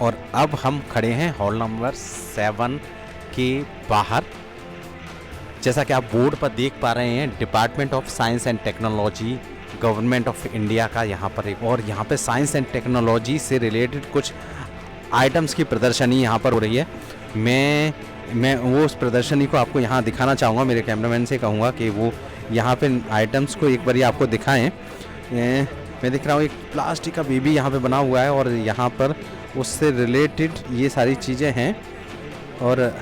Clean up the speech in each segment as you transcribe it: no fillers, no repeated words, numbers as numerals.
और अब हम खड़े हैं हॉल नंबर 7 के बाहर। जैसा कि आप बोर्ड पर देख पा रहे हैं, department of science and technology government of India का यहाँ पर एक, और यहाँ पे साइंस एंड टेक्नोलॉजी से रिलेटेड कुछ आइटम्स की प्रदर्शनी यहाँ पर हो रही है। मैं वो उस प्रदर्शनी को आपको यहाँ दिखाना चाहूँगा। मेरे कैमरामैन से कहूँगा कि वो यहाँ पे आइटम्स को एक बार आपको दिखाएं। मैं दिख रहा हूँ एक प्लास्टिक का बेबी यहाँ पे बना हुआ है, और यहाँ पर उससे रिलेटेड ये सारी चीज़ें हैं। और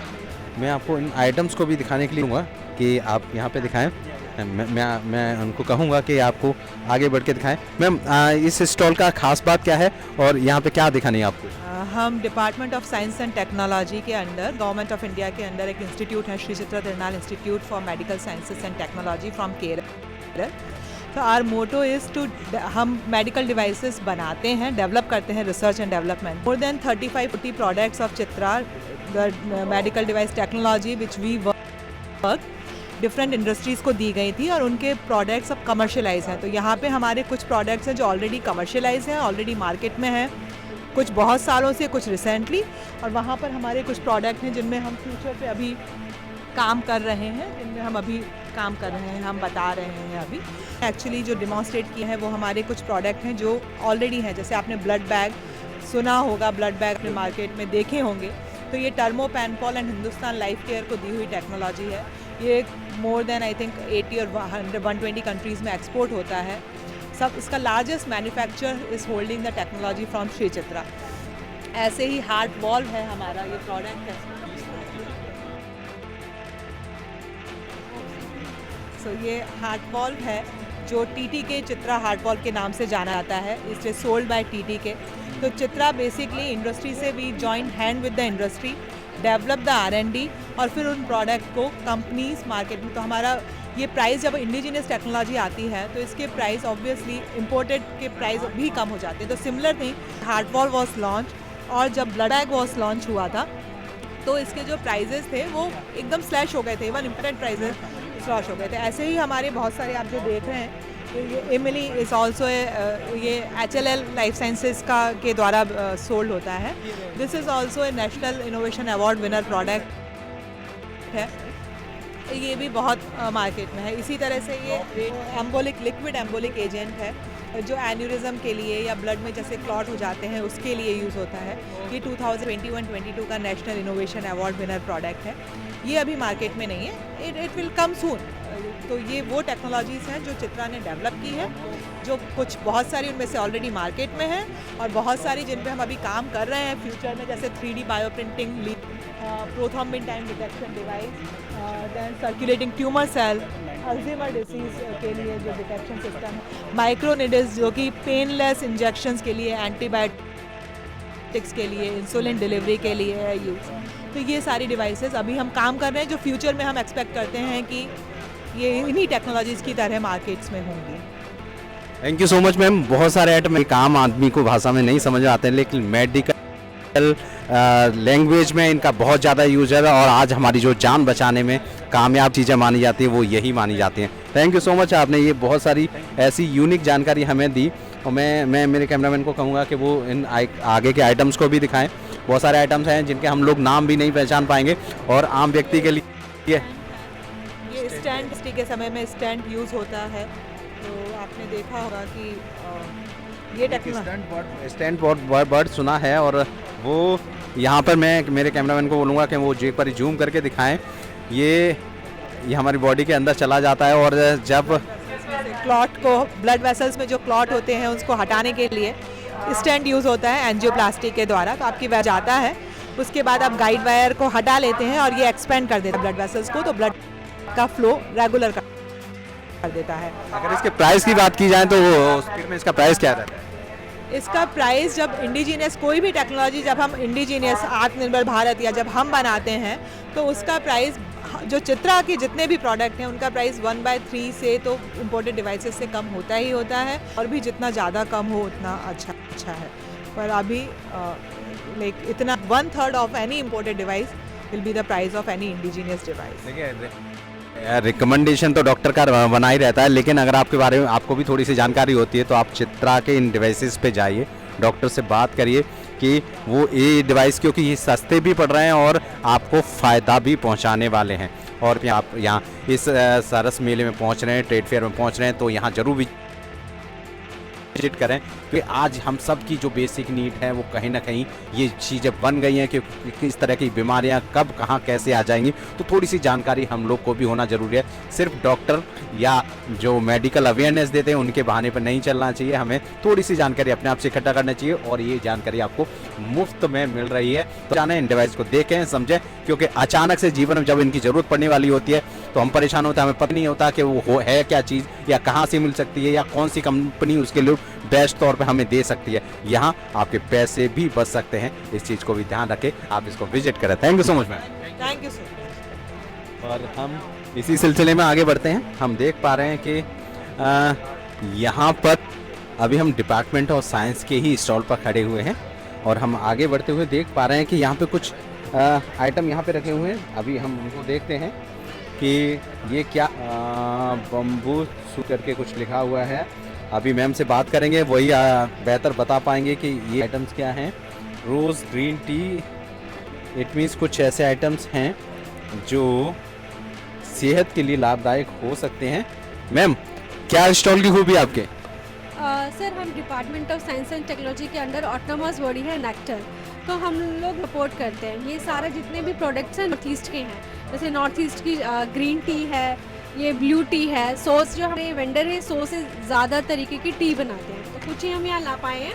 मैं आपको इन आइटम्स को भी दिखाने के लिए कहूँगा कि आप यहाँ पे दिखाएं। मैं उनको कहूँगा कि आपको आगे बढ़ के दिखाएं। मैम, इस स्टॉल का खास बात क्या है और यहाँ पे क्या दिखानी है आपको? हम department of science and technology के अंडर, गवर्नमेंट ऑफ इंडिया के अंडर एक इंस्टीट्यूट है, Shri Chitra Tirunal institute for medical sciences and technology from Kerala. तो आर मोटो इज़ टू, हम मेडिकल डिवाइसेस बनाते हैं, डेवलप करते हैं, research and development. More than 35-40 products of Chitra the medical device technology which we work different industries को दी गई थी, और उनके प्रोडक्ट्स अब कमर्शियलाइज हैं। तो यहाँ पे हमारे कुछ प्रोडक्ट्स हैं जो ऑलरेडी कमर्शियलाइज हैं, ऑलरेडी मार्केट में हैं, कुछ बहुत सालों से, कुछ रिसेंटली, और वहाँ पर हमारे कुछ प्रोडक्ट हैं जिनमें हम फ्यूचर पे अभी काम कर रहे हैं, जिनमें हम अभी काम कर रहे हैं, हम बता रहे हैं अभी। एक्चुअली जो डिमॉन्स्ट्रेट किए हैं वो हमारे कुछ प्रोडक्ट हैं जो ऑलरेडी हैं। जैसे आपने ब्लड बैग सुना होगा, ब्लड बैग अपने मार्केट में देखे होंगे। तो ये टर्मो पैनपॉल एंड हिंदुस्तान लाइफ केयर को दी हुई टेक्नोलॉजी है। ये मोर देन आई थिंक 80 और 120 कंट्रीज़ में एक्सपोर्ट होता है। सब इसका largest manufacture is holding the technology from Shri Chitra. ऐसे ही हार्ट वॉल्व है हमारा, ये प्रोडक्ट है। सो ये हार्ट वॉल्व है जो टीटी के चित्रा हार्ट वॉल्व के नाम से जाना जाता है। इट्स सोल्ड बाय टीटी के। तो चित्रा बेसिकली इंडस्ट्री से we join hand with the industry, develop the R&D, और फिर उन प्रोडक्ट को कंपनीज मार्केट में। तो हमारा ये प्राइस, जब इंडिजिनियस टेक्नोलॉजी आती है तो इसके प्राइस ऑब्वियसली इंपोर्टेड के प्राइस भी कम हो जाते हैं। तो similar thing, heart valve was launch, और जब ब्लड बैग वॉज लॉन्च हुआ था तो इसके जो प्राइजेस थे वो एकदम स्लैश हो गए थे, इवन इम्पोर्टेड प्राइजेस स्लैश हो गए थे। ऐसे ही हमारे बहुत सारे आप जो देख रहे हैं, ये एमिली इज़ ऑल्सो ये HLL लाइफ साइंसेज का के द्वारा सोल्ड होता है। This is also a national innovation award winner product है। ये भी बहुत मार्केट में है। इसी तरह से ये एम्बोलिक, लिक्विड एम्बोलिक एजेंट है जो एन्यूरिज्म के लिए या ब्लड में जैसे क्लॉट हो जाते हैं उसके लिए यूज़ होता है। ये 2021-22 का national innovation award winner product है। ये अभी मार्केट में नहीं है, इट विल कम सून। तो ये वो टेक्नोलॉजीज़ हैं जो चित्रा ने डेवलप की है, जो कुछ बहुत सारी उनमें से ऑलरेडी मार्केट में है, और बहुत सारी जिन पे हम अभी काम कर रहे हैं फ्यूचर में, जैसे 3D bio printing, prothrombin time detection device, then circulating tumour cell, Alzheimer disease के लिए जो डिटेक्शन सिस्टम है, माइक्रोनिडिस जो कि पेनलेस इंजेक्शंस के लिए, एंटीबायोटिक्स के लिए, इंसुलिन डिलीवरी के लिए है यूज़। तो ये सारी डिवाइसेस अभी हम काम कर रहे हैं, जो फ्यूचर में हम एक्सपेक्ट करते हैं कि ये इन्हीं टेक्नोलॉजीज़ की तरह मार्केट्स में होंगी। Thank you so much ma'am. बहुत सारे आइटम एक आम आदमी को भाषा में नहीं समझ आते हैं, लेकिन मेडिकल लैंग्वेज में इनका बहुत ज़्यादा यूज है, और आज हमारी जो जान बचाने में कामयाब चीज़ें मानी जाती हैं वो यही मानी जाती हैं। थैंक यू सो मच, आपने ये बहुत सारी ऐसी यूनिक जानकारी हमें दी, और मैं मेरे कैमरामैन को कहूँगा कि वो इन आगे के आइटम्स को भी दिखाएं। बहुत सारे आइटम्स हैं जिनके हम लोग नाम भी नहीं पहचान पाएंगे, और आम व्यक्ति के लिए ये स्टैंड के समय में स्टैंड यूज़ होता है। तो आपने देखा होगा कि ये स्टैंड बर्ड सुना है, और वो यहाँ पर मैं मेरे कैमरामैन को बोलूँगा कि वो एक बार जूम करके दिखाएं। ये हमारी बॉडी के अंदर चला जाता है, और जब क्लॉट को, ब्लड वेसल्स में जो क्लॉट होते हैं उसको हटाने के लिए स्टेंट यूज़ होता है एंजियोप्लास्टी के द्वारा। तो आपकी वजह जाता है, उसके बाद आप गाइड वायर को हटा लेते हैं और ये एक्सपेंड कर देता है ब्लड वेसल्स को, तो ब्लड का फ्लो रेगुलर कर देता है। अगर इसके प्राइस की बात की जाए तो स्पीड में इसका प्राइस क्या रहता है? इसका प्राइस, जब इंडिजीनियस कोई भी टेक्नोलॉजी, जब हम इंडिजीनियस आत्मनिर्भर भारत या जब हम बनाते हैं तो उसका प्राइस, जो चित्रा के जितने भी प्रोडक्ट हैं उनका प्राइस 1/3 से तो इम्पोर्टेड डिवाइसेस से कम होता ही होता है, और भी जितना ज़्यादा कम हो उतना अच्छा है। पर अभी लाइक इतना 1/3 of any imported device will be the price of any indigenous device. देखिए, रिकमेंडेशन तो डॉक्टर का बना ही रहता है, लेकिन अगर आपके बारे में आपको भी थोड़ी सी जानकारी होती है तो आप चित्रा के इन डिवाइसेस पे जाइए, डॉक्टर से बात करिए कि वो ये डिवाइस क्योंकि ये सस्ते भी पड़ रहे हैं और आपको फ़ायदा भी पहुंचाने वाले हैं। और फिर आप यहाँ इस सरस मेले में पहुंच रहे हैं, ट्रेड फेयर में पहुंच रहे हैं, तो यहाँ ज़रूर विजिट करें कि आज हम सब की जो बेसिक नीड है वो कहीं ना कहीं ये चीज़ें बन गई हैं कि किस तरह की बीमारियां कब कहाँ कैसे आ जाएंगी। तो थोड़ी सी जानकारी हम लोग को भी होना ज़रूरी है। सिर्फ डॉक्टर या जो मेडिकल अवेयरनेस देते हैं उनके बहाने पर नहीं चलना चाहिए, हमें थोड़ी सी जानकारी अपने आप से इकट्ठा करना चाहिए और ये जानकारी आपको मुफ्त में मिल रही है। तो जाने इन डिवाइस को देखें, समझें, क्योंकि अचानक से जीवन में जब इनकी ज़रूरत पड़ने वाली होती है तो हम परेशान होते हैं, हमें पता नहीं होता कि वो है क्या चीज़ या कहाँ से मिल सकती है या कौन सी कंपनी उसके लिए बेस्ट तौर पे हमें दे सकती है। यहाँ आपके पैसे भी बच सकते हैं, इस चीज़ को भी ध्यान रखें, आप इसको विजिट करें। Thank you so much ma'am. Thank you so much. और हम इसी सिलसिले में आगे बढ़ते हैं। हम देख पा रहे हैं कि यहाँ पर अभी हम डिपार्टमेंट ऑफ साइंस के ही स्टॉल पर खड़े हुए हैं और हम आगे बढ़ते हुए देख पा रहे हैं कि यहाँ पे कुछ आइटम यहाँ पे रखे हुए हैं। अभी हम उनको देखते हैं कि ये क्या बम्बू सू करके कुछ लिखा हुआ है। अभी मैम से बात करेंगे, वही बेहतर बता पाएंगे कि ये आइटम्स क्या हैं। रोज़ ग्रीन टी, इट मीन्स कुछ ऐसे आइटम्स हैं जो सेहत के लिए लाभदायक हो सकते हैं। मैम क्या स्टॉल की खूबी आपके? सर हम department of science and technology के अंडर ऑटोनोमस बॉडी है नेक्टर, तो हम लोग रिपोर्ट करते हैं ये सारे जितने भी प्रोडक्ट्स हैं नॉर्थ ईस्ट के हैं। जैसे नॉर्थ ईस्ट की ग्रीन टी है, ये ब्लू टी है, सॉस जो हमारे वेंडर है 100 से ज़्यादा तरीके की टी बनाते हैं, तो कुछ ही हम यहाँ ला पाए हैं,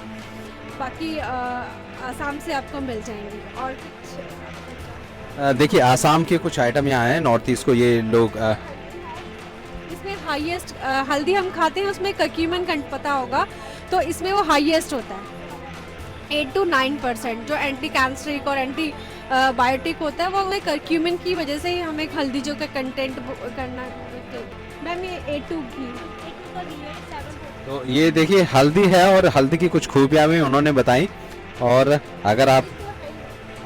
बाकी आसाम से आपको मिल जाएंगी। और कुछ देखिए आसाम के कुछ आइटम यहाँ हैं, नॉर्थ ईस्ट को ये लोग इसमें हाईएस्ट हल्दी हम खाते हैं उसमें कर्क्यूमिन पता होगा, तो इसमें वो हाईएस्ट होता है 8 to 9%। जो एंटी कैंसरिक और एंटी बायोटिक होता है वो हमें कर्क्यूमिन की वजह से ही हमें हल्दी जो का कंटेंट करना। मैम ये 8 to घी तो ये देखिए हल्दी है और हल्दी की कुछ खूबियाँ भी उन्होंने बताई। और अगर आप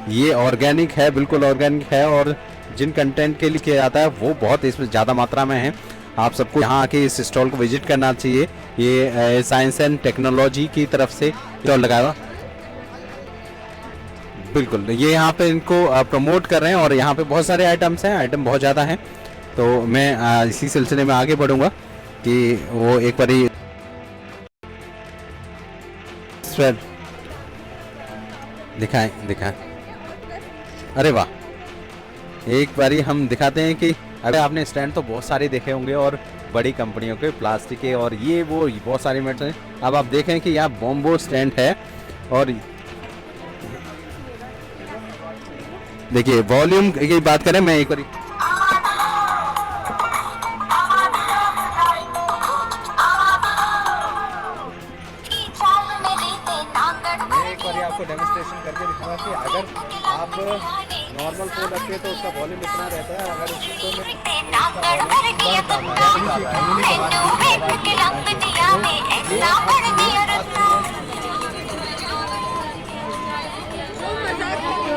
ये ऑर्गेनिक है, बिल्कुल ऑर्गेनिक है और जिन कंटेंट के लिए किया जाता है वो बहुत इसमें ज़्यादा मात्रा में है। आप सबको यहाँ आके इस स्टॉल को विजिट करना चाहिए। ये साइंस एंड टेक्नोलॉजी की तरफ से स्टॉल लगाया हुआ, बिल्कुल ये यहाँ पे इनको प्रमोट कर रहे हैं और यहाँ पे बहुत सारे आइटम्स हैं, आइटम बहुत ज़्यादा हैं। तो मैं इसी सिलसिले में आगे बढ़ूँगा कि वो एक बारी दिखाएं। अरे वाह, एक बारी हम दिखाते हैं कि अगर आपने स्टैंड तो बहुत सारे देखे होंगे और बड़ी कंपनियों के प्लास्टिक के और ये वो बहुत सारी मेटल हैं। अब आप देखें कि यहाँ बॉम्बो स्टैंड है और देखिए वॉल्यूम की बात करें, मैं एक बार आपको डेमोन्स्ट्रेशन करके दिखाऊंगा कि अगर आप नॉर्मल फोन रखते हैं तो उसका वॉल्यूम इतना रहता है, अगर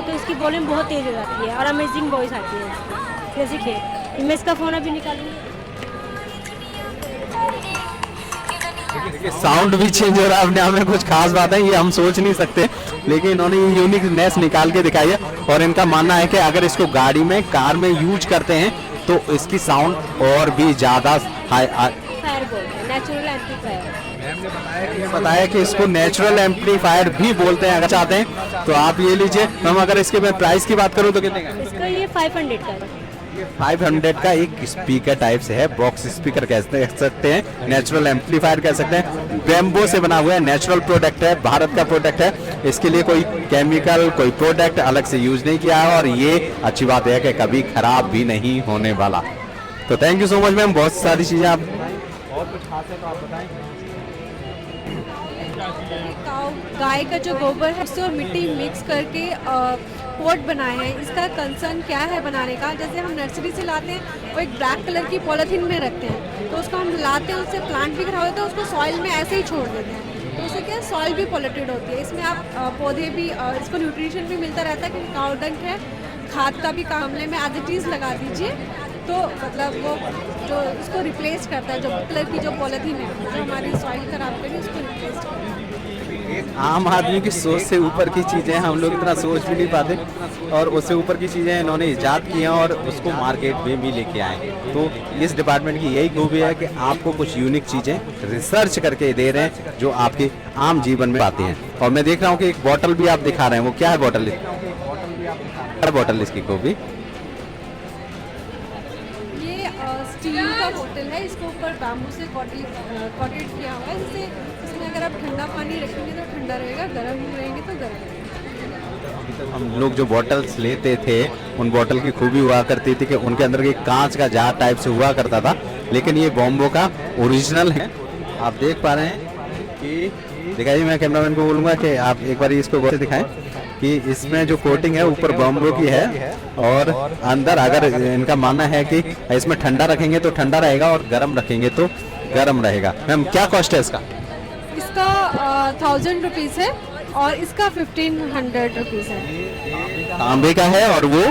तो इसकी वॉल्यूम बहुत तेज हो जाती है और अमेजिंग वॉइस आती है इसकी। जैसे कि मैं इसका फ़ोन अभी निकालूंगी, साउंड भी चेंज हो रहा है अपने आप में, कुछ खास बात है ये हम सोच नहीं सकते, लेकिन इन्होंने ये यूनिकनेस निकाल के दिखाई है। और इनका मानना है कि अगर इसको गाड़ी में, कार में यूज करते हैं तो इसकी साउंड और भी ज़्यादा हाई। नेचुरल एम्पलीफायर बताया कि इसको नेचुरल एम्पलीफायर भी बोलते हैं। अगर चाहते हैं तो आप ये लीजिए। हम अगर इसके मैं प्राइस की बात करूँ तो कितने का? इसका ये 500 का है। 500 का एक स्पीकर टाइप से है, बॉक्स स्पीकर कह सकते हैं, नेचुरल एम्पलीफायर कह सकते हैं। बैम्बो से बना हुआ है, नेचुरल प्रोडक्ट है, भारत का प्रोडक्ट है। इसके लिए कोई केमिकल, कोई प्रोडक्ट अलग से यूज नहीं किया है और ये अच्छी बात है कि कभी खराब भी नहीं होने वाला। तो thank you so much ma'am, बहुत सारी चीज़ें आप और कुछ खास है तो आप बताएं। गाय का जो गोबर है उससे और मिट्टी मिक्स करके पॉट बनाए हैं। इसका कंसर्न क्या है बनाने का, जैसे हम नर्सरी से लाते हैं वो एक ब्लैक कलर की पॉलीथीन में रखते हैं, तो उसको हम लाते हैं, उससे प्लांट भी खराब होता है, उसको सॉइल में ऐसे ही छोड़ देते हैं, तो उससे क्या है सॉइल भी पॉल्यूटेड होती है। इसमें आप पौधे भी इसको न्यूट्रिशन भी मिलता रहता है, क्योंकि काउ डंग है, खाद का भी मामले में एज इट इज़ लगा दीजिए, तो मतलब वो जो उसको रिप्लेस करता है, जो कलर की जो पॉलीथीन है जो हमारी सॉइल खराब करी उसको रिप्लेस करता है। एक आम आदमी की सोच से ऊपर की चीज़ें हम लोग इतना सोच भी नहीं पाते, और उससे ऊपर की चीज़ें इन्होंने ईजाद की हैं और उसको मार्केट में भी लेके आए। तो इस डिपार्टमेंट की यही खूबी है कि आपको कुछ यूनिक चीज़ें रिसर्च करके दे रहे हैं जो आपके आम जीवन में आती हैं। और मैं देख रहा हूँ कि एक बॉटल भी आप दिखा रहे हैं, वो क्या है बॉटल? बॉटल इसकी खूबी स्टील का बोतल है, इसको ऊपर बैम्बू से कॉटेड किया हुआ है, जिससे इसमें अगर आप ठंडा पानी रखेंगे तो ठंडा रहेगा, गर्म रहेंगे तो गर्म रहेगा। हम लोग जो बॉटल्स लेते थे उन बॉटल की खूबी हुआ करती थी कि उनके अंदर एक कांच का जार टाइप से हुआ करता था, लेकिन ये बॉम्बो का ओरिजिनल है। आप देख पा रहे हैं कि दिखाइए, मैं कैमरामैन को बोलूँगा कि आप एक बार इसको गौर से दिखाएं कि इसमें जो कोटिंग है ऊपर बॉम्बो की है, और अंदर अगर इनका मानना है कि इसमें ठंडा रखेंगे तो ठंडा रहेगा और गर्म रखेंगे तो गर्म रहेगा। मैम क्या कॉस्ट है इसका? इसका 1000 रुपीज़ है और इसका 1500 रुपीज़ है। तांबे का है और वो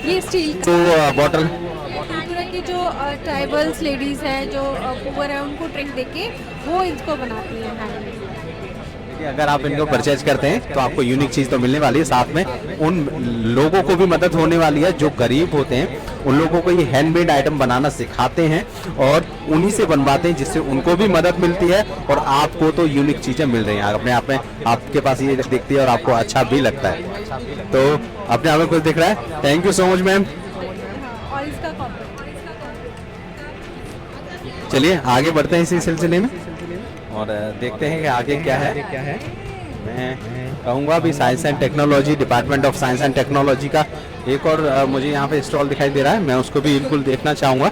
ये स्टील तो बॉटल त्रिपुरा की जो ट्राइबल्स लेडीज़ हैं जो पुअर है उनको ड्रिंक देके वो इसको बनाती हैं हैंडमेड। अगर आप इनको परचेज करते हैं तो आपको यूनिक चीज़ तो मिलने वाली है, साथ में उन लोगों को भी मदद होने वाली है जो गरीब होते हैं। उन लोगों को ये हैंडमेड आइटम बनाना सिखाते हैं और उन्हीं से बनवाते हैं, जिससे उनको भी मदद मिलती है और आपको तो यूनिक चीज़ें मिल रही हैं अपने आप में। आपके पास ये दिखती है और आपको अच्छा भी लगता है, तो अपने आप में कुछ दिख रहा है। Thank you so much ma'am. और इसका कॉपर। चलिए आगे बढ़ते हैं इसी सिलसिले में और देखते हैं कि आगे क्या है। मैं कहूँगा भी science and technology, department of science and technology का एक और मुझे यहाँ पे स्टॉल दिखाई दे रहा है, मैं उसको भी बिल्कुल देखना चाहूँगा।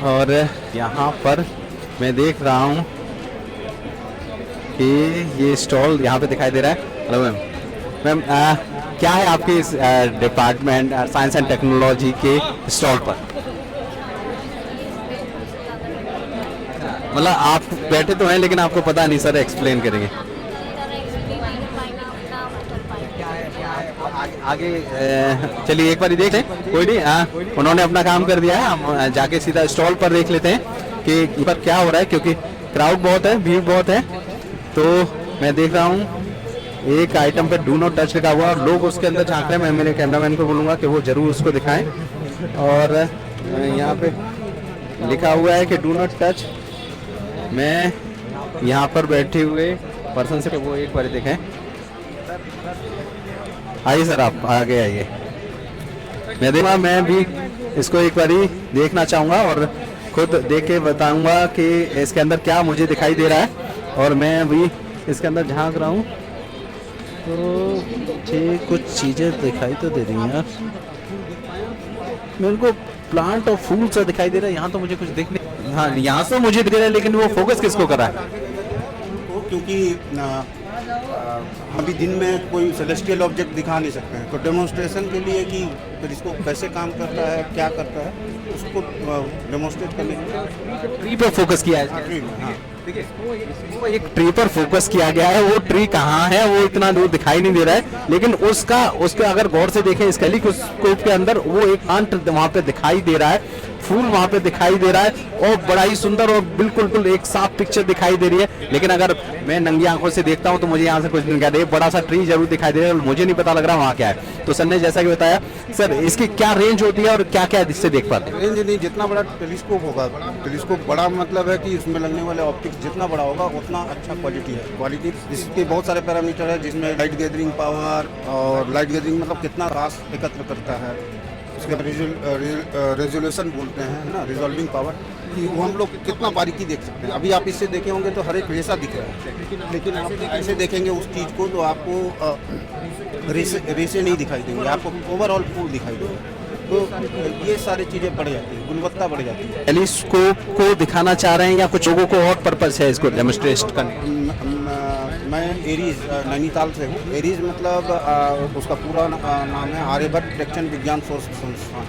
और यहाँ पर मैं देख रहा हूँ कि ये स्टॉल यहाँ पे दिखाई दे रहा है। हेलो मैम, मैम क्या है आपके इस डिपार्टमेंट साइंस एंड टेक्नोलॉजी के स्टॉल पर? मतलब आप बैठे तो हैं लेकिन आपको पता नहीं, सर एक्सप्लेन करेंगे आगे। चलिए एक बार देख लें, कोई नहीं, उन्होंने अपना काम कर दिया है, हम जाके सीधा स्टॉल पर देख लेते हैं कि पर क्या हो रहा है, क्योंकि क्राउड बहुत है, भीड़ बहुत है। तो मैं देख रहा हूँ एक आइटम पे डू नॉट टच लिखा हुआ और लोग उसके अंदर झांक रहे हैं। मैं मेरे कैमरामैन को बोलूँगा कि वो जरूर उसको दिखाएं। और यहाँ पे लिखा हुआ है कि डू नॉट टच। मैं यहाँ पर बैठे हुए पर्सन से वो एक बार देखें। आइए सर, आप आगे आइए। मैं देखूँगा, मैं भी इसको एक बारी देखना चाहूँगा और खुद देख के बताऊँगा कि इसके अंदर क्या मुझे दिखाई दे रहा है। और मैं भी इसके अंदर झांक रहा हूँ तो मुझे कुछ चीज़ें दिखाई तो दे रही हैं यार। मेरे को प्लांट और फूल सा दिखाई दे रहा है। यहाँ तो मुझे कुछ दिख नहीं, हाँ यहाँ से मुझे दिख रहा है, लेकिन वो फोकस किसको कर रहा है? क्योंकि अभी दिन में कोई सेलेस्टियल ऑब्जेक्ट दिखा नहीं सकते हैं, तो डेमोन्स्ट्रेशन के लिए कि टेलीस्कोप कैसे काम करता है, क्या करता है, उसको डेमोन्स्ट्रेट करने के लिए ट्री पर फोकस किया है। हाँ, देखिए वो एक ट्री पर फोकस किया गया है। वो ट्री कहाँ है वो इतना दूर दिखाई नहीं दे रहा है, लेकिन उसके अगर गौर से देखें इस टेलीस्कोप के अंदर वो एक प्लांट वहाँ पे दिखाई दे रहा है, फूल वहाँ पे दिखाई दे रहा है और बड़ा ही सुंदर और बिल्कुल एक साफ पिक्चर दिखाई दे रही है। लेकिन अगर मैं नंगी आंखों से देखता हूँ तो मुझे यहाँ से कुछ नहीं दिखाई दे। बड़ा सा ट्री जरूर दिखाई दे रहा है, मुझे नहीं पता लग रहा वहाँ क्या है। तो सर ने जैसा कि बताया, सर इसकी क्या रेंज होती है और क्या क्या इससे देख पाते हैं? रेंज नहीं, जितना बड़ा टेलीस्कोप होगा, टेलीस्कोप बड़ा मतलब है कि उसमें लगने वाले ऑप्टिक्स जितना बड़ा होगा उतना अच्छा क्वालिटी है। क्वालिटी इसके बहुत सारे पैरामीटर है, जिसमें लाइट गैदरिंग पावर और लाइट गैदरिंग मतलब कितना रास एकत्र करता है, उसके रेजोल्यूशन बोलते हैं ना, रिजॉल्विंग पावर, कि वो हम लोग कितना बारीकी देख सकते हैं। अभी आप इससे देखे होंगे तो हर एक रेसा दिख रहा है, लेकिन आप ऐसे देखेंगे उस चीज़ को तो आपको रेसे नहीं दिखाई देंगे, आपको ओवरऑल फूल दिखाई देंगे। तो ये सारी चीज़ें बढ़ जाती हैं, गुणवत्ता बढ़ जाती है। टेलीस्कोप को दिखाना चाह रहे हैं या कुछ लोगों को और पर्पस है इसको डेमोन्स्ट्रेट करने? मैं एरीज नैनीताल से हूँ। एरीज मतलब उसका पूरा नाम है आर्यभट्ट प्रेक्षण विज्ञान शोध संस्थान।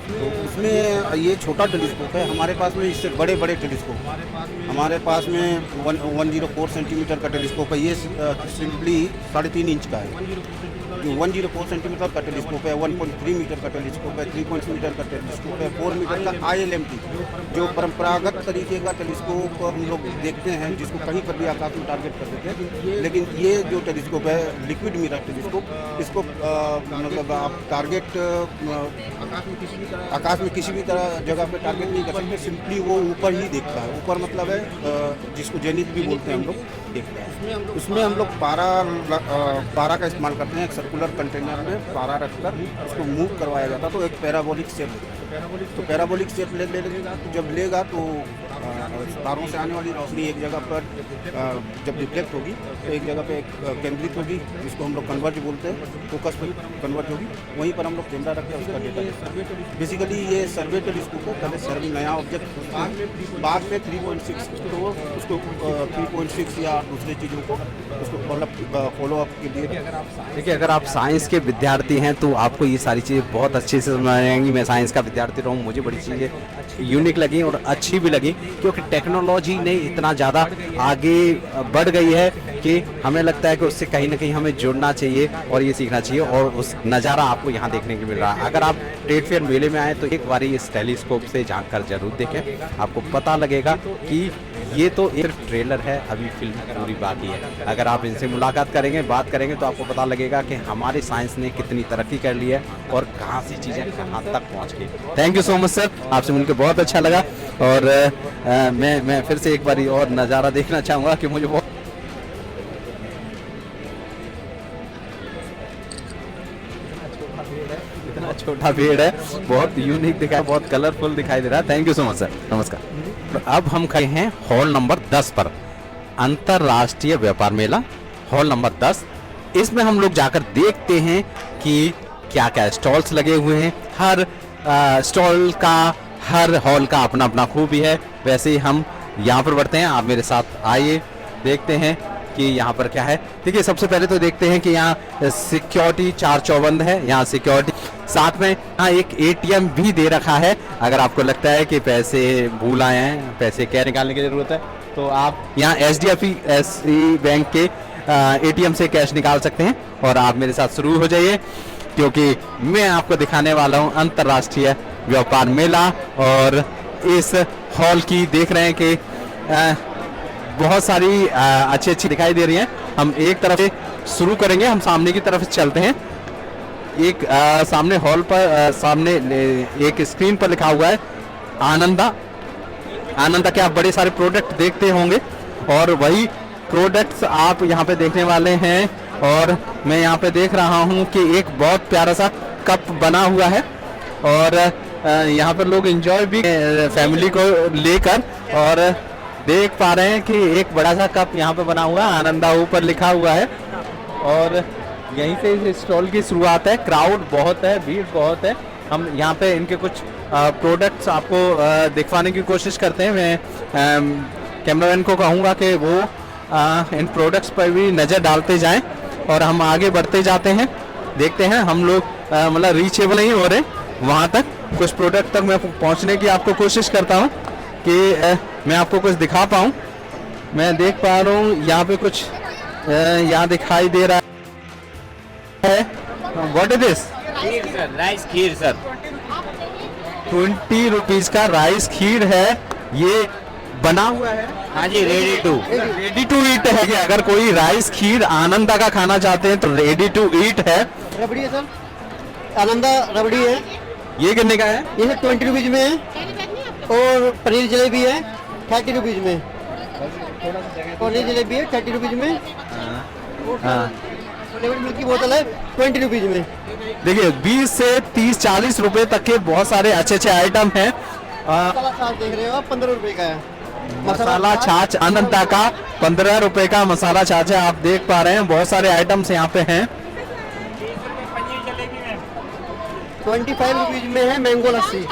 तो उसमें ये छोटा टेलीस्कोप है, हमारे पास में इससे बड़े बड़े टेलीस्कोप हमारे पास में 104 सेंटीमीटर का टेलीस्कोप है। ये सिंपली 3.5 इंच का है। जो 104 सेंटीमीटर का टेलीस्कोप है, 1.3 मीटर का टेलीस्कोप है, 3 मीटर का टेलीस्कोप है, 4 मीटर का ILMT, जो परंपरागत तरीके का टेलीस्कोप हम लोग देखते हैं जिसको कहीं पर भी आकाश में टारगेट कर देते हैं। लेकिन ये जो टेलीस्कोप है लिक्विड मिरर टेलीस्कोप, इसको मतलब आप टारगेट आकाश में किसी भी तरह जगह पे टारगेट नहीं कर सकते, सिंपली वो ऊपर ही देखता है। ऊपर मतलब है जिसको जेनिथ भी बोलते हैं हम लोग, देखते हैं। उसमें हम लोग पारा का इस्तेमाल करते हैं। एक सर्कुलर कंटेनर में पारा रखकर उसको मूव करवाया जाता है तो एक पैराबोलिक शेप लेता है। तो पैराबोलिक शेप लेगा, जब लेगा तो तारों से आने वाली रोशनी एक जगह पर जब रिफ्लेक्ट होगी तो एक जगह पे केंद्रित होगी, जिसको हम लोग कन्वर्ज बोलते हैं, फोकस पर कन्वर्ज होगी। वहीं पर हम लोग कैमरा रखकर उसका डेटा, बेसिकली ये सर्वे टेलीस्कोप है। पहले सर्वे नया ऑब्जेक्ट, बाद में 3.6 तो उसको 3.6 या दूसरी चीज़ों को उसको फॉलो अप के लिए। देखिए, अगर आप साइंस के विद्यार्थी हैं तो आपको ये सारी चीज़ें बहुत अच्छे से समझ आएंगी। मैं साइंस का विद्यार्थी रहा हूँ, मुझे बड़ी चीज़ें यूनिक लगी और अच्छी भी लगी, क्योंकि टेक्नोलॉजी ने इतना ज़्यादा आगे बढ़ गई है कि हमें लगता है कि उससे कहीं ना कहीं हमें जुड़ना चाहिए और ये सीखना चाहिए। और उस नज़ारा आपको यहाँ देखने को मिल रहा है। अगर आप ट्रेड फेयर मेले में आए तो एक बार इस टेलीस्कोप से झांक कर जरूर देखें, आपको पता लगेगा कि ये तो सिर्फ ट्रेलर है, अभी फिल्म पूरी बाकी है। अगर आप इनसे मुलाकात करेंगे, बात करेंगे तो आपको पता लगेगा कि हमारे साइंस ने कितनी तरक्की कर ली है और कहाँ सी चीज़ें कहाँ तक पहुँच गई। Thank you so much sir, आपसे मिलकर बहुत अच्छा लगा। और मैं फिर से एक बार और नज़ारा देखना चाहूँगा कि मुझे बहुत इतना छोटा पेड़ है, बहुत यूनिक दिखा है, बहुत कलरफुल दिखाई दे रहा है। Thank you so much sir, नमस्कार। तो अब हम खड़े हैं हॉल नंबर 10 पर, अंतरराष्ट्रीय व्यापार मेला हॉल नंबर 10। इसमें हम लोग जाकर देखते हैं कि क्या क्या स्टॉल्स लगे हुए हैं। हर स्टॉल का, हर हॉल का अपना अपना खूबी है। वैसे ही हम यहाँ पर बढ़ते हैं, आप मेरे साथ आइए, देखते हैं कि यहाँ पर क्या है। देखिए, सबसे पहले तो देखते हैं कि यहाँ सिक्योरिटी 4 चौबंद है। यहाँ सिक्योरिटी, साथ में यहाँ एक ATM भी दे रखा है। अगर आपको लगता है कि पैसे भूल आए हैं, पैसे क्या निकालने की ज़रूरत है, तो आप यहाँ HDFC बैंक के ATM से कैश निकाल सकते हैं। और आप मेरे साथ शुरू हो जाइए, क्योंकि मैं आपको दिखाने वाला हूँ अंतर्राष्ट्रीय व्यापार मेला। और इस हॉल की देख रहे हैं कि बहुत सारी अच्छी अच्छी दिखाई दे रही हैं। हम एक तरफ से शुरू करेंगे, हम सामने की तरफ चलते हैं। एक सामने हॉल पर सामने एक स्क्रीन पर लिखा हुआ है आनंदा। आनंदा के आप बड़े सारे प्रोडक्ट देखते होंगे और वही प्रोडक्ट्स आप यहाँ पे देखने वाले हैं। और मैं यहाँ पे देख रहा हूँ कि एक बहुत प्यारा सा कप बना हुआ है और यहाँ पर लोग एंजॉय भी फैमिली को लेकर। और देख पा रहे हैं कि एक बड़ा सा कप यहाँ पे बना हुआ है, आनंदा ऊपर लिखा हुआ है। और यहीं से इस स्टॉल की शुरुआत है। क्राउड बहुत है, भीड़ बहुत है। हम यहाँ पे इनके कुछ प्रोडक्ट्स आपको दिखवाने की कोशिश करते हैं। मैं कैमरामैन को कहूँगा कि वो इन प्रोडक्ट्स पर भी नज़र डालते जाएं और हम आगे बढ़ते जाते हैं। देखते हैं, हम लोग मतलब रीचेबल नहीं हो रहे वहाँ तक। कुछ प्रोडक्ट तक मैं पहुँचने की आपको कोशिश करता हूँ कि मैं आपको कुछ दिखा पाऊँ। मैं देख पा रहा हूँ यहाँ पे कुछ यहाँ दिखाई दे रहा है। What is this? Rice kheer sir, 20 rupees का राइस खीर है। ये बना हुआ है, हाँ जी, रेडी टू ईट है। कि अगर कोई राइस खीर आनंदा का खाना चाहते हैं तो रेडी टू ईट है। रबड़ी है सर, आनंदा रबड़ी है। ये कितने का है? ये 20 रुपीज में है। और पनीर जलेबी है 30 रुपीज में। पनीर जलेबी है 30 रुपीज में। फ्लेवर मिल्क की बोतल है 20 रुपीज में। देखिए, 20 से 30-40 रुपए तक के बहुत सारे अच्छे अच्छे आइटम हैं। मसाला छाछ देख रहे हो आप, 15 रुपए का है। मसाला छाछ आनंदा का 15 रुपए का मसाला छाछ है। आप देख पा रहे हैं बहुत सारे आइटम्स यहाँ पे हैं। 25 रुपीज में है मैंगो लस्सी।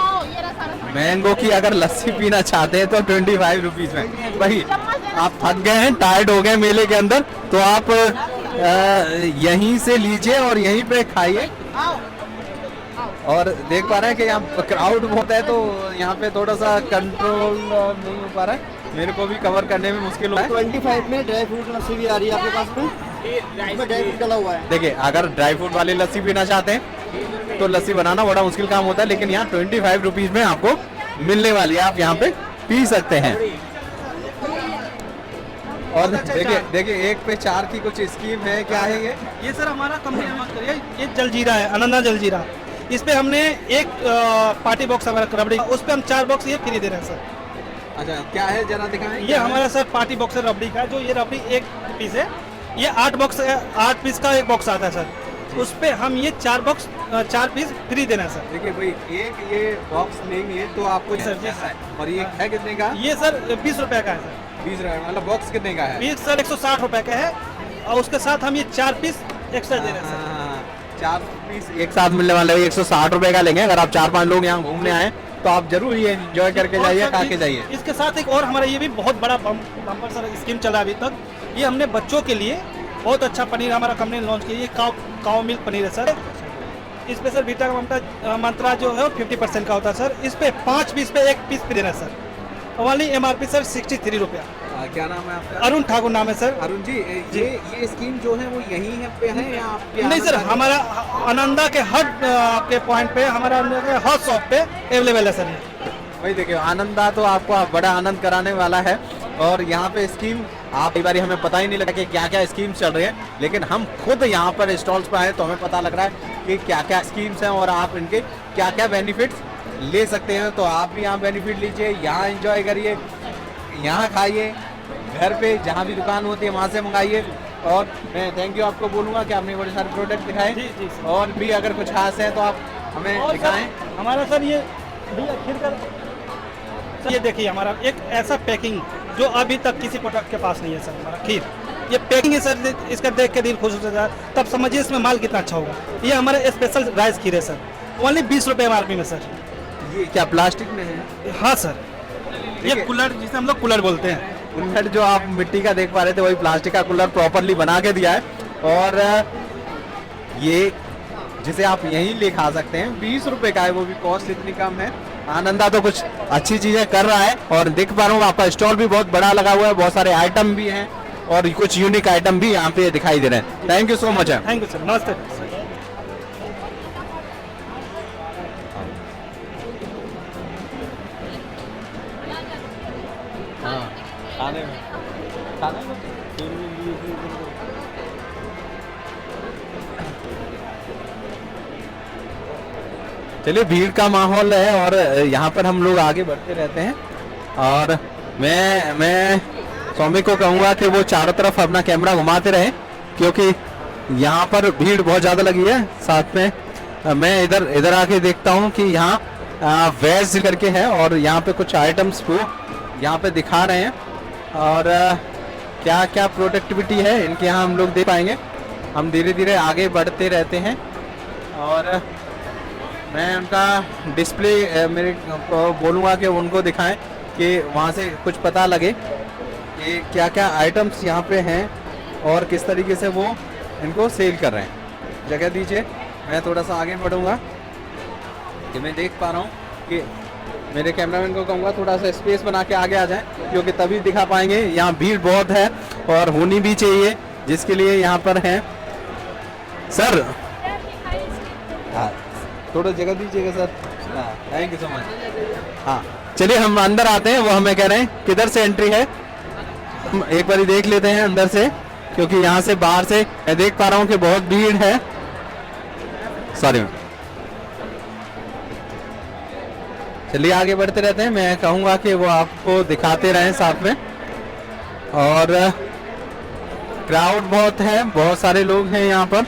मैंगो की अगर लस्सी पीना चाहते हैं तो 25 रुपीज में। भाई, आप थक गए हैं, टायर्ड हो गए मेले के अंदर, तो आप यहीं से लीजिए और यहीं पे खाइए। और देख पा रहे हैं कि यहाँ क्राउड बहुत है, तो यहाँ पे थोड़ा सा कंट्रोल नहीं हो पा रहा है। मेरे को भी कवर करने में मुश्किल हो रहा है। 25 में ड्राई फ्रूट लस्सी भी आ रही है आपके पास में। इसमें ड्राई फ्रूट डला हुआ है। देखिए, अगर ड्राई फ्रूट वाली लस्सी पीना चाहते हैं तो लस्सी बनाना बड़ा मुश्किल काम होता है, लेकिन यहाँ 25 रुपीज़ में आपको मिलने वाली है, आप यहाँ पे पी सकते हैं। और देखिए 1 पे 4 की कुछ स्कीम है, क्या है ये सर हमारा कंपनी है, ये जलजीरा है, अनन्ना जलजीरा। इस पे हमने एक पार्टी बॉक्स हमारा रबड़ी, उस पे हम 4 बॉक्स ये फ्री दे रहे हैं सर। अच्छा, क्या है जरा दिखाएं। ये हमारा सर पार्टी बॉक्स है रबड़ी का, जो ये रबड़ी 1 पीस है, ये 8 पीस का एक बॉक्स आता है सर। उस पे हम ये 4 पीस फ्री देना है सर। देखिए भाई, एक ये बॉक्स लेंगे तो आपको सर जी, और ये है कितने का? ये सर 20 रुपए का है सर। 20 रुपए, मतलब बॉक्स कितने का है? पीस सर 160 रुपए का है, और उसके साथ हम ये 4 पीस एक्स्ट्रा दे रहे हैं सर। 4 पीस एक साथ मिलने वाले 160 रुपए का लेंगे। अगर आप 4-5 लोग यहाँ घूमने आए तो आप जरूर ये एंजॉय करके जाइए, खा के जाइए। इसके साथ एक और हमारा ये भी बहुत बड़ा बम्पर सर स्कीम चला है अभी तक। ये हमने बच्चों के लिए बहुत अच्छा पनीर हमारा कंपनी ने लॉन्च किया। ये काव मिल्क पनीर है सर। इस पे सर बीटा का मंत्रा जो है 50% का होता है सर। इस पे 5 पीस पे 1 पीस फ्री है सर। वाली MRP सर 63 रुपया। क्या नाम है आपका? अरुण ठाकुर नाम है सर। अरुण जी, ये स्कीम जो है वो यहीं है पे है या आपके? नहीं सर, हमारा आनंदा के हर आपके पॉइंट पे, हमारा हर शॉप पे अवेलेबल है सर। वही देखिए, आनंदा तो आपको बड़ा आनंद कराने वाला है। और यहाँ पे स्कीम आप कई बार हमें पता ही नहीं लगा कि क्या क्या स्कीम्स चल रही है, लेकिन हम खुद यहाँ पर स्टॉल्स पर आए तो हमें पता लग रहा है कि क्या क्या स्कीम्स हैं और आप इनके क्या क्या बेनिफिट्स ले सकते हैं। तो आप भी यहाँ बेनिफिट लीजिए, यहाँ एंजॉय करिए, यहाँ खाइए, घर पे जहाँ भी दुकान होती है वहाँ से मंगाइए। और मैं थैंक यू आपको बोलूँगा कि आपने बड़े सारे प्रोडक्ट दिखाए। जी सर। और भी अगर कुछ खास है तो आप हमें दिखाएं। हमारा सर ये खीर का ये देखिए, हमारा एक ऐसा पैकिंग जो अभी तक किसी प्रोडक्ट के पास नहीं है सर। हमारा खीर ये पैकिंग है सर, इसका देख के दिल खुश हो जाता है, तब समझिए इसमें माल कितना अच्छा होगा। ये हमारा स्पेशल राइस खीर है सर, ओनली 20 रुपये MRP में सर। ये क्या प्लास्टिक में है? हाँ सर, ये कुल्हड़ जिसे हम लोग कुल्हड़ बोलते हैं। कुल्हड़ जो आप मिट्टी का देख पा रहे थे वही प्लास्टिक का कुल्हड़ प्रॉपरली बना के दिया है। और ये जिसे आप यहीं ले खा सकते हैं, 20 रुपए का है, वो भी कॉस्ट इतनी कम है। आनंदा तो कुछ अच्छी चीजें कर रहा है और देख पा रहा हूँ आपका स्टॉल भी बहुत बड़ा लगा हुआ है, बहुत सारे आइटम भी हैं और कुछ यूनिक आइटम भी यहाँ पे दिखाई दे रहे हैं। Thank you so much. Thank you sir, नमस्ते। चलिए, भीड़ का माहौल है और यहाँ पर हम लोग आगे बढ़ते रहते हैं। और मैं सौमिक को कहूँगा कि वो चारों तरफ अपना कैमरा घुमाते रहे, क्योंकि यहाँ पर भीड़ बहुत ज़्यादा लगी है। साथ में मैं इधर आके देखता हूँ कि यहाँ वेज करके है और यहाँ पे कुछ आइटम्स वो यहाँ पे दिखा रहे हैं और क्या क्या प्रोडक्टिविटी है इनके यहाँ हम लोग देख पाएंगे। हम धीरे धीरे आगे बढ़ते रहते हैं और मैं उनका डिस्प्ले मेरे को बोलूँगा कि उनको दिखाएं कि वहाँ से कुछ पता लगे कि क्या क्या आइटम्स यहाँ पे हैं और किस तरीके से वो इनको सेल कर रहे हैं। जगह दीजिए, मैं थोड़ा सा आगे बढ़ूँगा कि मैं देख पा रहा हूँ कि मेरे कैमरामैन को कहूँगा थोड़ा सा स्पेस बना के आगे आ जाएं, क्योंकि तभी दिखा पाएंगे। यहाँ भीड़ बहुत है और होनी भी चाहिए, जिसके लिए यहाँ पर हैं। सर हाँ, थोड़ा जगह दीजिएगा सर। हाँ, थैंक यू सो मच। हाँ, चलिए हम अंदर आते हैं। वो हमें कह रहे हैं किधर से एंट्री है, हम एक बार देख लेते हैं अंदर से, क्योंकि यहाँ से बाहर से मैं देख पा रहा हूँ कि बहुत भीड़ है। सॉरी, चलिए आगे बढ़ते रहते हैं। मैं कहूँगा कि वो आपको दिखाते रहें साथ में। और क्राउड बहुत है, बहुत सारे लोग हैं यहाँ पर।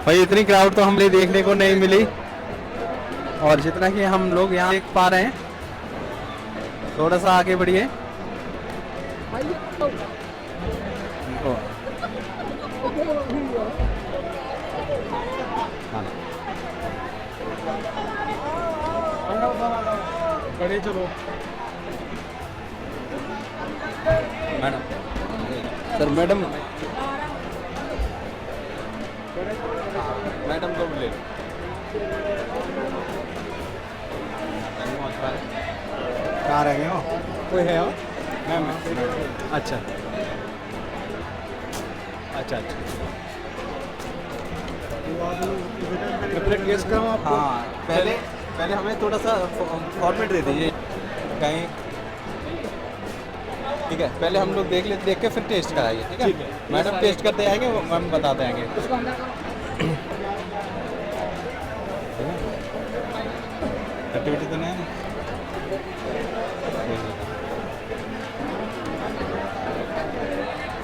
भाई इतनी क्राउड तो हमें देखने को नहीं मिली, और जितना कि हम लोग यहाँ देख पा रहे हैं। थोड़ा सा आगे बढ़िए। चलो मैडम, सर मैडम मैडम को ले कहाँ रह गए हो? कोई है हो? अच्छा अच्छा अच्छा टेस्ट कराऊँ आपको? हाँ, पहले पहले हमें थोड़ा सा फॉर्मेट दे दीजिए कहीं। ठीक है, पहले हम लोग देख के फिर टेस्ट कराइए। ठीक है, मैडम टेस्ट करते आएंगे, हम बताते आएंगे। एक्टिविटी तो नहीं है।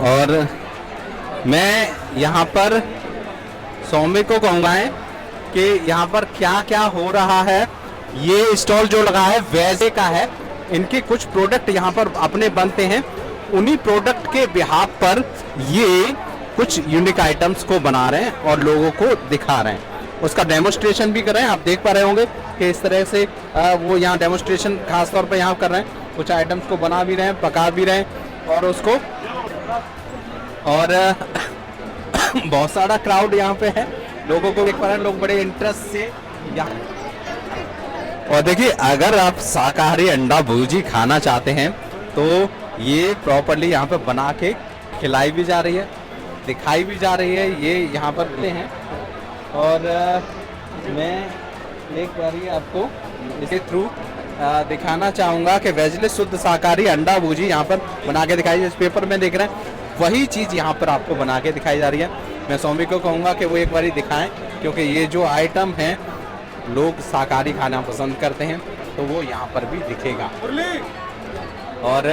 और मैं यहाँ पर सौम्य को कहूँगा है कि यहाँ पर क्या क्या हो रहा है। ये स्टॉल जो लगा है वैसे का है, इनके कुछ प्रोडक्ट यहाँ पर अपने बनते हैं, उन्हीं प्रोडक्ट के बिहाफ पर ये कुछ यूनिक आइटम्स को बना रहे हैं और लोगों को दिखा रहे हैं। उसका डेमोस्ट्रेशन भी कर रहे हैं, आप देख पा रहे होंगे कि इस तरह से वो यहाँ डेमोस्ट्रेशन खास तौर पर यहाँ कर रहे हैं। कुछ आइटम्स को बना भी रहे हैं, पका भी रहे हैं और उसको, और बहुत सारा क्राउड यहाँ पे है, लोगों को देख पा रहे हैं, लोग बड़े इंटरेस्ट से यहाँ। और देखिए, अगर आप शाकाहारी अंडा भुर्जी खाना चाहते हैं तो ये प्रॉपर्ली यहाँ पे बना के खिलाई भी जा रही है, दिखाई भी जा रही है, ये यहाँ पर मिलते हैं। और मैं एक बार आपको इसके थ्रू दिखाना चाहूँगा कि वेजलेस शुद्ध शाकाहारी अंडा भुर्जी यहाँ पर बना के दिखाई, इस पेपर में देख रहे हैं वही चीज़ यहाँ पर आपको बना के दिखाई जा रही है। मैं सौम्य को कहूँगा कि वो एक बार दिखाएं, क्योंकि ये जो आइटम हैं लोग शाकाहारी खाना पसंद करते हैं, तो वो यहाँ पर भी दिखेगा। और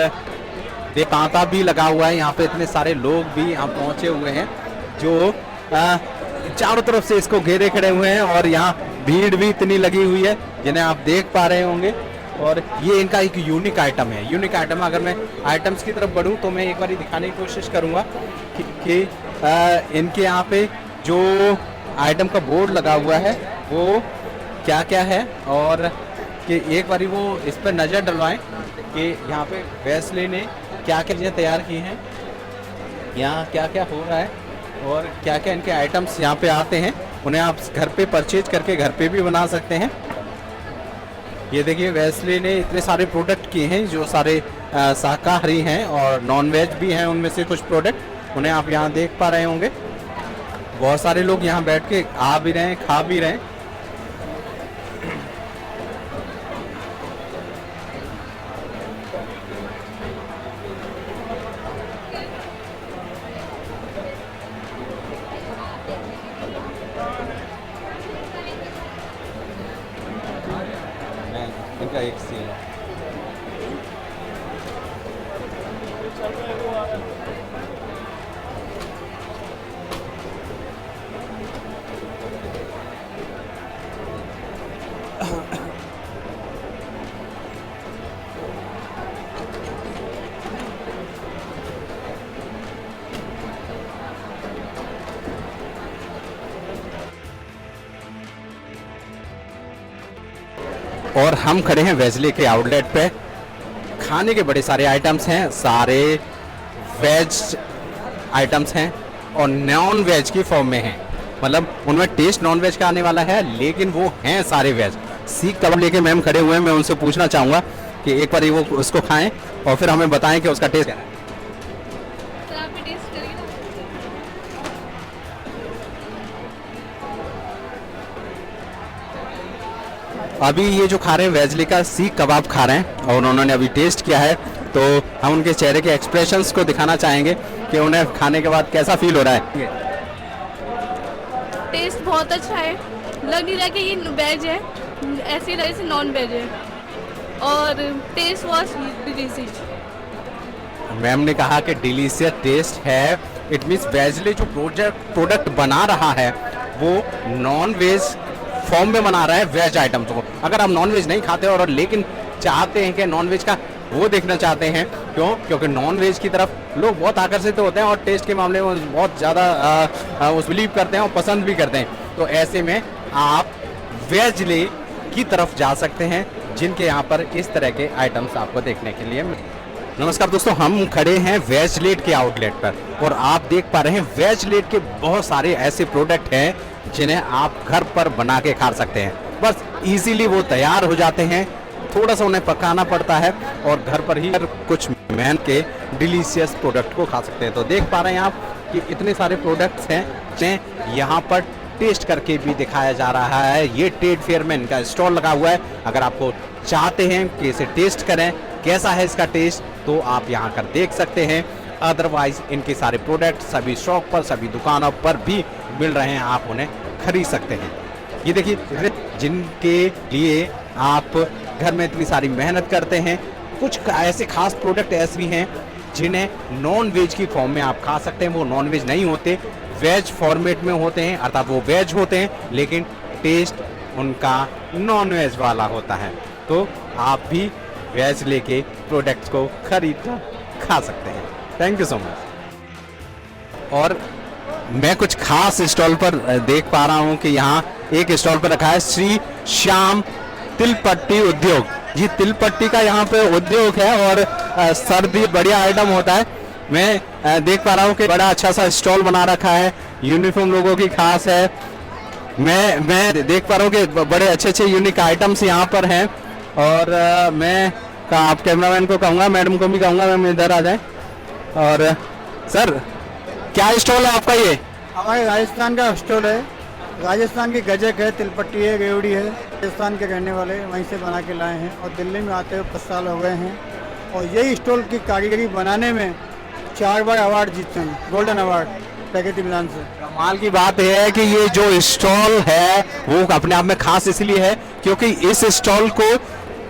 तांता भी लगा हुआ है, यहाँ पे इतने सारे लोग भी यहाँ पहुँचे हुए हैं जो चारों तरफ से इसको घेरे खड़े हुए हैं, और यहाँ भीड़ भी इतनी लगी हुई है जिन्हें आप देख पा रहे होंगे। और ये इनका एक यूनिक आइटम है, यूनिक आइटम। अगर मैं आइटम्स की तरफ बढ़ूँ तो मैं एक बार दिखाने की कोशिश करूँगा कि इनके यहाँ पे जो आइटम का बोर्ड लगा हुआ है वो क्या क्या है, और कि एक बारी वो इस पर नज़र डलवाएं कि यहाँ पे वेस्ले ने क्या क्या चीज़ें तैयार की हैं, यहाँ क्या क्या हो रहा है और क्या क्या इनके आइटम्स यहाँ पे आते हैं। उन्हें आप घर पे परचेज करके घर पे भी बना सकते हैं। ये देखिए, वेस्ले ने इतने सारे प्रोडक्ट किए हैं जो सारे शाकाहारी हैं और नॉन वेज भी हैं, उनमें से कुछ प्रोडक्ट उन्हें आप यहाँ देख पा रहे होंगे। बहुत सारे लोग यहाँ बैठ के आ भी रहे हैं, खा भी रहे हैं। इनका एक सीन और हम खड़े हैं वेजले के आउटलेट पे। खाने के बड़े सारे आइटम्स हैं, सारे वेज आइटम्स हैं और नॉन वेज की फॉर्म में हैं, मतलब उनमें टेस्ट नॉन वेज का आने वाला है, लेकिन वो हैं सारे वेज। सीख कबाब लेके मैम खड़े हुए हैं, मैं उनसे पूछना चाहूँगा कि एक बार वो उसको खाएं और फिर हमें बताएं कि उसका टेस्ट क्या है। अभी ये जो खा रहे हैं वेजले का सीख कबाब खा रहे हैं और उन्होंने अभी टेस्ट किया है, तो हम उनके चेहरे के एक्सप्रेशंस को दिखाना चाहेंगे कि उन्हें खाने के बाद कैसा फील हो रहा है। टेस्ट बहुत अच्छा है, लग नहीं रहा कि ये वेज है, ऐसे लगे से नॉन वेज है, और टेस्ट वॉज डिलीशियस। मैम ने कहा कि डिलीशियस टेस्ट है, इट मीन्स वेजले जो प्रोडक्ट बना रहा है वो नॉन वेज फॉर्म में बना रहा है वेज आइटम्स को। अगर आप नॉन वेज नहीं खाते और लेकिन चाहते हैं कि नॉन वेज का वो देखना चाहते हैं, क्योंकि नॉन वेज की तरफ लोग बहुत आकर्षित होते हैं और टेस्ट के मामले में बहुत ज़्यादा उस बिलीव करते हैं और पसंद भी करते हैं, तो ऐसे में आप वेजले की तरफ जा सकते हैं जिनके यहाँ पर इस तरह के आइटम्स आपको देखने के लिए। नमस्कार दोस्तों, हम खड़े हैं वेजलेट के आउटलेट पर और आप देख पा रहे हैं वेजलेट के बहुत सारे ऐसे प्रोडक्ट हैं जिन्हें आप घर पर बना के खा सकते हैं। बस इजीली वो तैयार हो जाते हैं, थोड़ा सा उन्हें पकाना पड़ता है और घर पर ही कुछ मेहनत के डिलीशियस प्रोडक्ट को खा सकते हैं। तो देख पा रहे हैं आप कि इतने सारे प्रोडक्ट्स हैं जिन्हें यहाँ पर टेस्ट करके भी दिखाया जा रहा है। ये ट्रेड फेयर में इनका स्टॉल लगा हुआ है। अगर आपको चाहते हैं कि इसे टेस्ट करें, कैसा है इसका टेस्ट, तो आप यहाँ कर देख सकते हैं। अदरवाइज इनके सारे प्रोडक्ट सभी शॉप पर, सभी दुकानों पर भी मिल रहे हैं, आप उन्हें खरीद सकते हैं। ये देखिए, जिनके लिए आप घर में इतनी सारी मेहनत करते हैं, कुछ ऐसे खास प्रोडक्ट ऐसे भी हैं जिन्हें नॉन वेज की फॉर्म में आप खा सकते हैं। वो नॉन वेज नहीं होते, वेज फॉर्मेट में होते हैं, अर्थात वो वेज होते हैं लेकिन टेस्ट उनका नॉन वेज वाला होता है। तो आप भी वेज लेके प्रोडक्ट्स को खरीद कर खा सकते हैं। Thank you so much. और मैं कुछ खास स्टॉल पर देख पा रहा हूं कि यहाँ एक स्टॉल पर रखा है श्री श्याम तिलपट्टी उद्योग। जी, तिलपट्टी का यहाँ पे उद्योग है और सर्दी बढ़िया आइटम होता है। मैं देख पा रहा हूँ कि बड़ा अच्छा सा स्टॉल बना रखा है, यूनिफॉर्म लोगों की खास है। मैं देख पा रहा हूँ कि बड़े अच्छे अच्छे यूनिक आइटम्स यहाँ पर हैं। और मैं आप कैमरामैन को कहूँगा, मैडम को भी कहूँगा मैम इधर आ जाए। और सर, क्या स्टॉल है आपका? ये हमारे राजस्थान का स्टॉल है। राजस्थान की गजक है, तिलपट्टी है, रेवड़ी है। राजस्थान के रहने वाले वहीं से बना के लाए हैं और दिल्ली में आते हुए 5 साल हो गए हैं। और यही स्टॉल की कारीगरी बनाने में 4 बार अवार्ड जीते हैं, गोल्डन अवार्ड प्रगति मिलान से। कमाल की बात यह है कि ये जो स्टॉल है वो अपने आप में खास इसलिए है क्योंकि इस स्टॉल को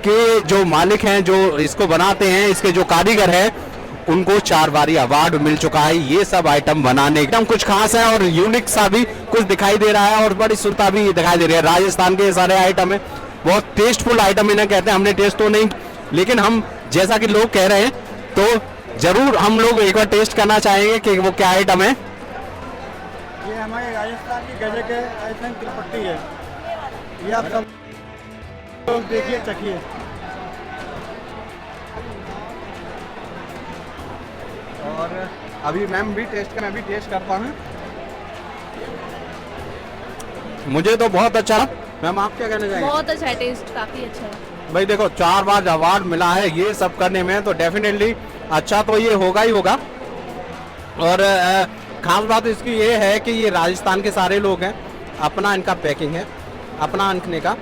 के जो मालिक हैं, जो इसको बनाते हैं, इसके जो कारीगर हैं, उनको 4 बारी अवार्ड मिल चुका है ये सब आइटम बनाने। एकदम कुछ खास है और यूनिक सा भी कुछ दिखाई दे रहा है और बड़ी सुंदरता भी दिखाई दे रही है। राजस्थान के सारे आइटम है, बहुत टेस्टफुल आइटम इन्हें कहते हैं। हमने टेस्ट तो नहीं, लेकिन हम जैसा कि लोग कह रहे हैं तो जरूर हम लोग एक बार टेस्ट करना चाहेंगे कि वो क्या आइटम है। ये हमारे राजस्थान की गजक है, राजस्थान तिलपट्टी है। ये आप सब लोग देखिए, चखिए। और अभी मैम भी टेस्ट करें, अभी टेस्ट करता हूँ। मुझे तो बहुत अच्छा लगा। मैम, आप क्या कहना चाहेंगे? बहुत अच्छा है, टेस्ट काफ़ी अच्छा है। भाई देखो, 4 बार अवार्ड मिला है ये सब करने में, तो डेफिनेटली अच्छा तो ये होगा ही होगा। और खास बात इसकी ये है कि ये राजस्थान के सारे लोग हैं, अपना इनका पैकिंग है, अपना अंकने का,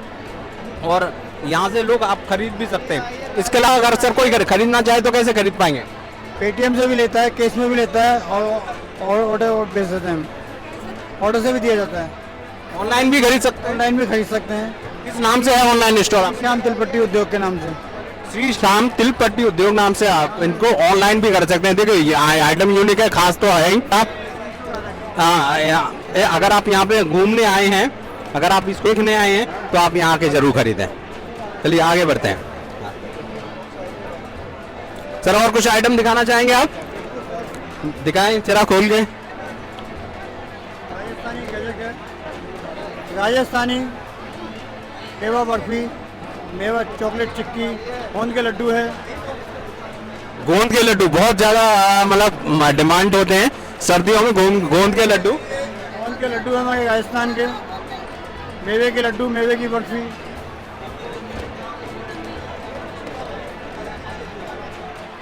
और यहाँ से लोग आप खरीद भी सकते हैं। इसके अलावा अगर सर कोई खरीदना चाहे तो कैसे खरीद पाएंगे? पेटीएम से भी लेता है, कैश में भी लेता है और ऑर्डर भेज देते हैं। ऑर्डर से भी दिया जाता है। ऑनलाइन भी खरीद सकते हैं? ऑनलाइन भी खरीद सकते हैं। किस नाम से है ऑनलाइन स्टोर? श्याम तिलपट्टी उद्योग के नाम से। श्री श्याम तिलपट्टी उद्योग नाम से आप इनको ऑनलाइन भी कर सकते हैं। देखिए, ये आइटम यूनिक है, खास तो है ही। आप अगर आप यहाँ पे घूमने आए हैं, अगर आप इसको देखने आए हैं, तो आप यहाँ आके जरूर खरीदें। चलिए आगे बढ़ते हैं। सर, और कुछ आइटम दिखाना चाहेंगे आप? दिखाएं जरा खोल के। राजस्थानी गजक है, राजस्थानी मेवा बर्फी, मेवा चॉकलेट चिक्की, गोंद के लड्डू है। गोंद के लड्डू बहुत ज़्यादा मतलब डिमांड होते हैं सर्दियों में, गोंद के लड्डू। गोंद के लड्डू है हमारे राजस्थान के। मेवे के लड्डू, मेवे की बर्फी।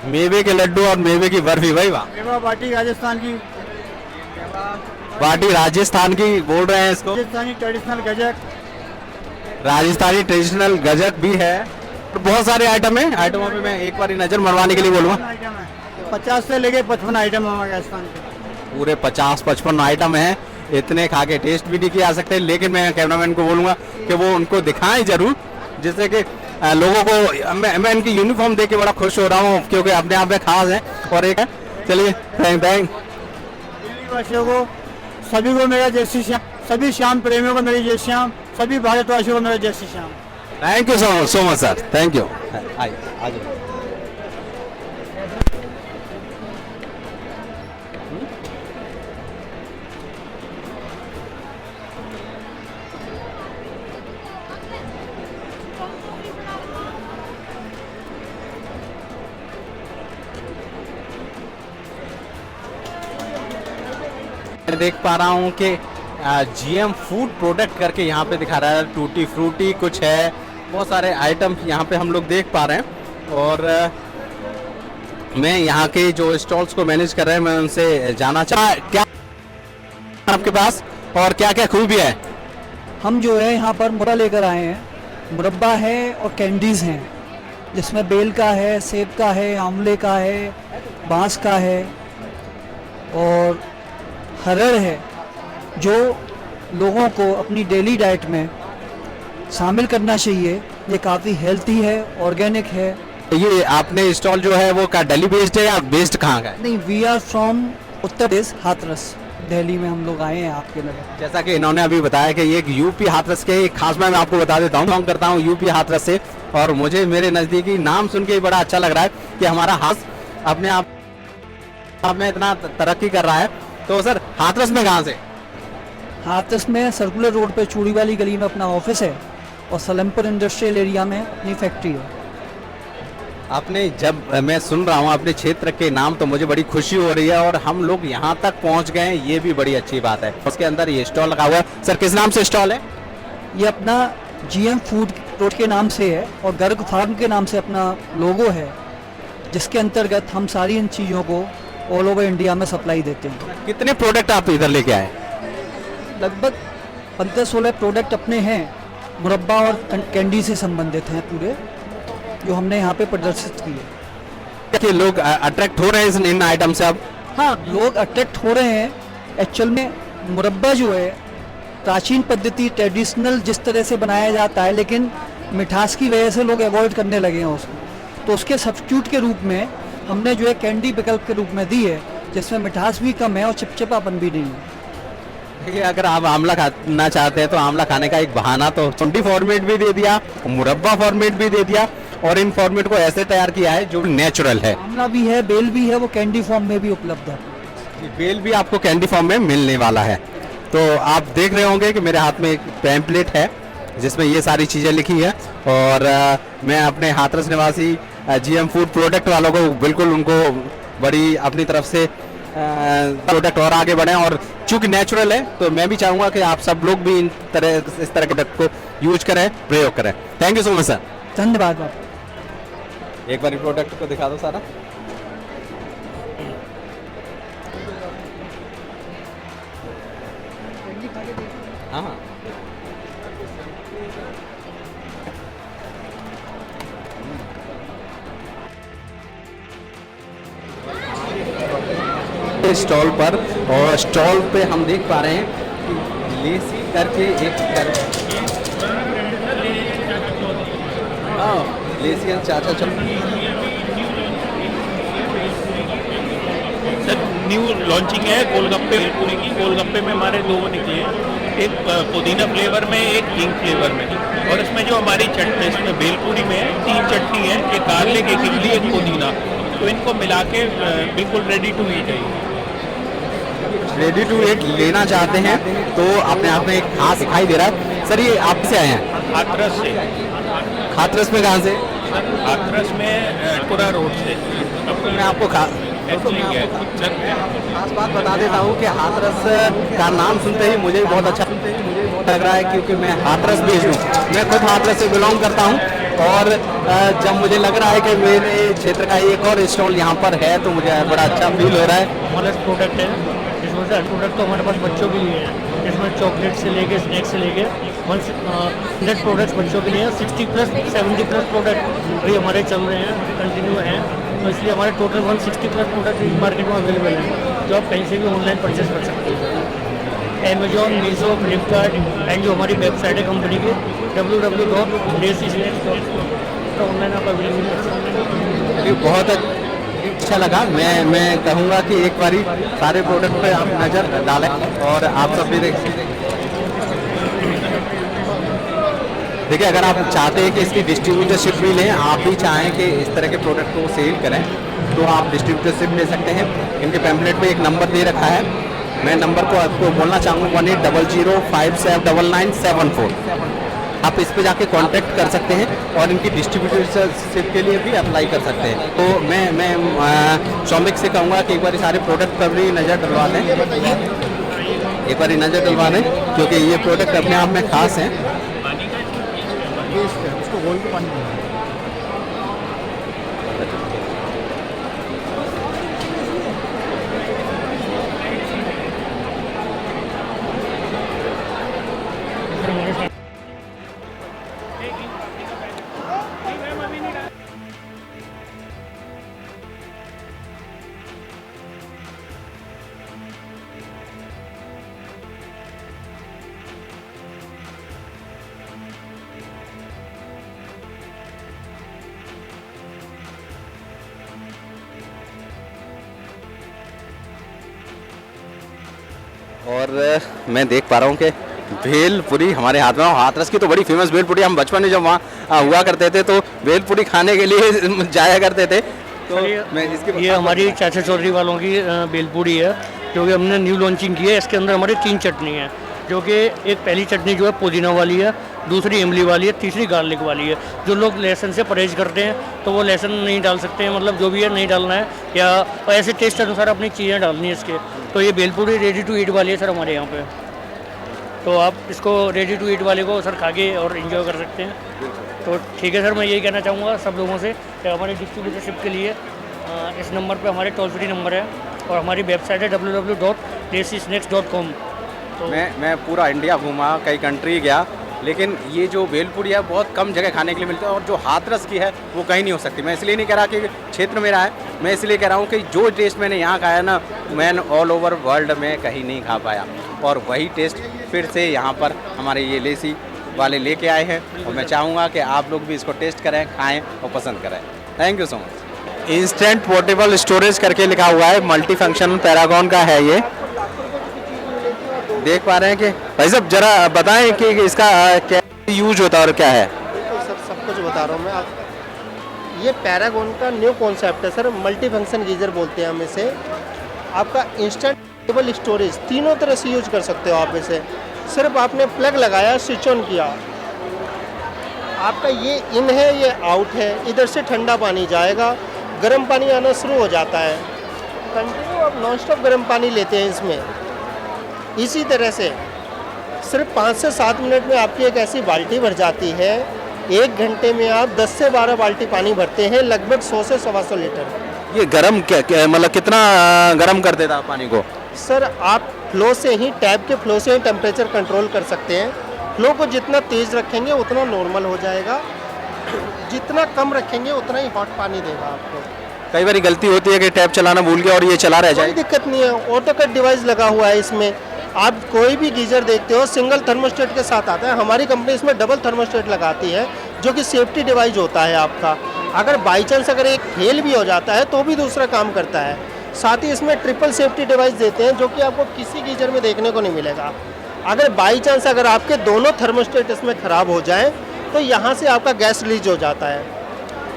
मेवे के लड्डू और मेवे की बर्फी, भाई वाह। मेवा बाटी राजस्थान की। बाटी राजस्थान की बोल रहे हैं इसको। राजस्थानी ट्रेडिशनल गजक। राजस्थानी ट्रेडिशनल गजक भी है। तो बहुत सारे आइटम है। आइटमों पे मैं एक बार नजर मरवाने के लिए बोलूँगा। आइटम है 50 से लेके 55 आइटम हमारे राजस्थान के। पूरे 50-55 आइटम है। इतने खा के टेस्ट भी नहीं किया सकते, लेकिन मैं कैमरामैन को बोलूँगा कि वो उनको दिखाएं जरूर, जिससे कि लोगों को मैं इनकी यूनिफॉर्म देख के बड़ा खुश हो रहा हूँ क्योंकि अपने आप में खास है। और एक है, चलिए थैंक दिल्ली वासियों को सभी को मेरा जय श्री श्याम, सभी श्याम प्रेमियों को मेरी जय श्याम, सभी भारतवासियों को मेरा जय Shri Shyam. Thank you so much sir, thank you. आइए। देख पा रहा हूँ कि जीएम फूड प्रोडक्ट करके यहाँ पे दिखा रहा है। टूटी फ्रूटी कुछ है, बहुत सारे आइटम यहाँ पे हम लोग देख पा रहे हैं। और मैं यहाँ के जो स्टॉल्स को मैनेज कर रहे हैं मैं उनसे जाना चाह क्या आपके पास और क्या क्या खूबी है। हम जो है यहाँ पर मुरब्बा लेकर आए हैं। मुरब्बा है और कैंडीज़ हैं, जिसमें बेल का है, सेब का है, आंवले का है, बांस का है और हरड़ है, जो लोगों को अपनी डेली डाइट में शामिल करना चाहिए। ये काफ़ी हेल्थी है, ऑर्गेनिक है। ये आपने स्टॉल जो है वो क्या दिल्ली बेस्ड है या बेस्ड कहाँ का है? नहीं, we are from Uttar Pradesh, Hathras, Delhi में हम लोग आए हैं आपके नगर। जैसा कि इन्होंने अभी बताया कि ये एक यूपी हाथरस के एक खास मैं आपको बता देता हूँ, बिलोंग करता हूँ यूपी हाथरस से और मुझे मेरे नज़दीकी नाम सुन के ही बड़ा अच्छा लग रहा है कि हमारा हाथ अपने आप में इतना तरक्की कर रहा है। तो सर हाथरस में कहाँ से? हाथरस में सर्कुलर रोड पे चूड़ी वाली गली में अपना ऑफिस है और सलेमपुर इंडस्ट्रियल एरिया में अपनी फैक्ट्री है। आपने जब मैं सुन रहा हूँ अपने क्षेत्र के नाम तो मुझे बड़ी खुशी हो रही है और हम लोग यहाँ तक पहुँच गए हैं, ये भी बड़ी अच्छी बात है। उसके अंदर ये स्टॉल लगा हुआ है। सर किस नाम से स्टॉल है? ये अपना जीएम फूड रोड के नाम से है और गर्ग फार्म के नाम से अपना लोगो है, जिसके अंतर्गत हम सारी इन चीज़ों को ऑल ओवर इंडिया में सप्लाई देते हैं। कितने प्रोडक्ट आप इधर लेके आए? लगभग 15-16 प्रोडक्ट अपने हैं, मुरब्बा और कैंडी से संबंधित हैं पूरे, जो हमने यहाँ पे प्रदर्शित किए। कि लोग अट्रैक्ट हो रहे हैं इन आइटम से अब? हाँ, लोग अट्रैक्ट हो रहे हैं। एक्चुअल में मुरब्बा जो है प्राचीन पद्धति ट्रेडिशनल जिस तरह से बनाया जाता है, लेकिन मिठास की वजह से लोग अवॉइड करने लगे हैं उसको, तो उसके सब्स्टिट्यूट के रूप में हमने जो है कैंडी विकल्प के रूप में दी है, जिसमें मिठास भी कम है और चिपचिपापन भी नहीं है। देखिए अगर आप आंवला खाना चाहते हैं तो आंवला खाने का एक बहाना तो चुंडी फॉर्मेट भी दे दिया, मुरब्बा फॉर्मेट भी दे दिया और इन फॉर्मेट को ऐसे तैयार किया है जो नेचुरल है। आंवला भी है, बेल भी है, वो कैंडी फॉर्म में भी उपलब्ध है। बेल भी आपको कैंडी फॉर्म में मिलने वाला है। तो आप देख रहे होंगे कि मेरे हाथ में एक पैम्पलेट है जिसमें ये सारी चीज़ें लिखी है और मैं अपने हाथरस निवासी जीएम फूड प्रोडक्ट वालों को बिल्कुल उनको बड़ी अपनी तरफ से प्रोडक्ट और आगे बढ़ें और चूंकि नेचुरल है तो मैं भी चाहूँगा कि आप सब लोग भी इस तरह के प्रोडक्ट को यूज करें, प्रयोग करें। Thank you so much sir. धन्यवाद बाबू। एक बार प्रोडक्ट को दिखा दो सारा। हाँ स्टॉल पर और स्टॉल पे हम देख पा रहे हैं कि लेसी करके एक लेसियन चाचा चल सर न्यू लॉन्चिंग है गोलगप्पे भेलपुरी की। गोलगप्पे में हमारे दो निकले हैं, एक पुदीना फ्लेवर में, एक किंग फ्लेवर में। और इसमें जो हमारी चटनी इसमें भेलपुरी में है 3 चटनी है, एक गार्लिक, एक इमली, एक पुदीना। तो इनको मिला के बिल्कुल रेडी टू ईट है। रेडी टू ईट लेना चाहते हैं तो अपने आप में एक खास दिखाई दे रहा है। सर ये आप से आए हैं? हाथरस से। हाथरस में कहाँ से? हाथरस में पुरा रोड से। तो मैं आपको खास बात बता देता हूँ कि हाथरस का नाम सुनते ही मुझे बहुत अच्छा लग रहा है क्योंकि मैं हाथरस भी हूँ। मैं खुद हाथरस से बिलोंग करता हूँ और जब मुझे लग रहा है कि मेरे क्षेत्र का एक और स्टॉल यहाँ पर है तो मुझे बड़ा अच्छा फील हो रहा है। हमारा प्रोडक्ट है, इसमें से प्रोडक्ट तो हमारे पास बच्चों के लिए है। इसमें चॉकलेट से लेके स्नैक्स से लेके 100 प्रोडक्ट्स बच्चों के लिए हैं। 60+ 70+ प्रोडक्ट भी हमारे चल रहे हैं, कंटिन्यू हैं। तो इसलिए हमारे टोटल 160+ प्रोडक्ट मार्केट में अवेलेबल हैं, जो आप कहीं से भी ऑनलाइन परचेज कर सकते हैं। अमेजॉन, मीशो, फ्लिपकार्ट एंड जो हमारी वेबसाइट है कंपनी की www.desisnacks.com पर ऑनलाइन आप अवेलेबल कर सकते हैं। बहुत अच्छा लगा। मैं कहूँगा कि एक बारी सारे प्रोडक्ट पे आप नज़र डालें और आप सब भी देखिए अगर आप चाहते हैं कि इसकी डिस्ट्रीब्यूटरशिप भी लें, आप भी चाहें कि इस तरह के प्रोडक्ट को सेल करें तो आप डिस्ट्रीब्यूटरशिप ले सकते हैं। इनके पैम्पलेट पे एक नंबर दे रखा है, मैं नंबर को आपको बोलना चाहूँगा 1800579974। आप इस पे जाके कांटेक्ट कर सकते हैं और इनकी डिस्ट्रीब्यूटरशिप के लिए भी अप्लाई कर सकते हैं। तो मैं सौमिक से कहूँगा कि एक बार सारे प्रोडक्ट पर भी नज़र डलवा दें, एक बार नज़र डलवा दें क्योंकि ये प्रोडक्ट अपने आप में खास हैं। और मैं देख पा रहा हूँ कि भेलपुरी हमारे हाथ में, और हाथरस की तो बड़ी फेमस भेलपुरी, हम बचपन में जब वहाँ हुआ करते थे तो भेलपुरी खाने के लिए जाया करते थे। तो मैं इसके ये हमारी चाचा चौधरी वालों की भेलपुरी है जो कि हमने न्यू लॉन्चिंग की है। इसके अंदर हमारी 3 चटनी है, जो कि एक पहली चटनी जो है पुदीना वाली है, दूसरी इमली वाली है, तीसरी गार्लिक वाली है। जो लोग लहसुन से परहेज करते हैं तो वो लहसुन नहीं डाल सकते हैं, मतलब जो भी है नहीं डालना है, या ऐसे टेस्ट अनुसार अपनी चीज़ें डालनी है इसके। तो ये भेलपुरी रेडी टू ईट वाली है सर हमारे यहाँ पे, तो आप इसको रेडी टू ईट वाले को सर खा के और इन्जॉय कर सकते हैं। तो ठीक है सर, मैं यही कहना चाहूँगा सब लोगों से कि हमारे डिस्ट्रीब्यूटरशिप के लिए इस नंबर पे हमारे टोल फ्री नंबर है और हमारी वेबसाइट है www.tasty-snacks.com। तो मैं पूरा इंडिया घूमा, कई कंट्री गया, लेकिन ये जो भेलपुरी है बहुत कम जगह खाने के लिए मिलता है, और जो हाथरस की है वो कहीं नहीं हो सकती। मैं इसलिए नहीं कह रहा कि क्षेत्र मेरा है, मैं इसलिए कह रहा हूँ कि जो टेस्ट मैंने यहाँ खाया ना, मैं ऑल ओवर वर्ल्ड में कहीं नहीं खा पाया, और वही टेस्ट फिर से यहाँ पर हमारे ये लेसी वाले लेके आए हैं, और मैं चाहूँगा कि आप लोग भी इसको टेस्ट करें, खाएँ और पसंद करें। Thank you so much. Instant portable storage करके लिखा हुआ है, मल्टी फंक्शन पैरागॉन का है ये, देख पा रहे हैं कि भाई साहब जरा बताएं कि इसका क्या यूज होता है और क्या है। सर सब कुछ बता रहा हूँ मैं आप। ये पैरागॉन का न्यू कॉन्सेप्ट है सर, मल्टी फंक्शन गीजर बोलते हैं हम इसे। आपका इंस्टेंट पोर्टेबल स्टोरेज तीनों तरह से यूज कर सकते हो आप इसे। सिर्फ आपने प्लग लगाया, स्विच ऑन किया, आपका ये इन है ये आउट है, इधर से ठंडा पानी जाएगा, गर्म पानी आना शुरू हो जाता है, कंटिन्यू आप नॉन स्टॉप गर्म पानी लेते हैं इसमें। इसी तरह से सिर्फ 5 से 7 मिनट में आपकी एक ऐसी बाल्टी भर जाती है, 1 घंटे में आप 10 से 12 बाल्टी पानी भरते हैं, लगभग 100 से 125 लीटर। ये गरम क्या मतलब कितना गरम कर देता पानी को? सर आप फ्लो से ही, टैप के फ्लो से ही टेम्परेचर कंट्रोल कर सकते हैं। फ्लो को जितना तेज़ रखेंगे उतना नॉर्मल हो जाएगा, जितना कम रखेंगे उतना ही हॉट पानी देगा आपको। कई बार गलती होती है कि टैप चलाना भूल गया और ये चला रह जाए। कोई दिक्कत नहीं है, ऑटो कट डिवाइस लगा हुआ है इसमें। आप कोई भी गीजर देखते हो सिंगल थर्मोस्टेट के साथ आता है, हमारी कंपनी इसमें डबल थर्मोस्टेट लगाती है, जो कि सेफ्टी डिवाइस होता है आपका। अगर बाई चांस अगर एक फेल भी हो जाता है तो भी दूसरा काम करता है। साथ ही इसमें ट्रिपल सेफ्टी डिवाइस देते हैं, जो कि आपको किसी गीजर में देखने को नहीं मिलेगा। अगर बाई चांस अगर आपके दोनों थर्मोस्टेट इसमें ख़राब हो जाएँ तो यहाँ से आपका गैस रिलीज हो जाता है,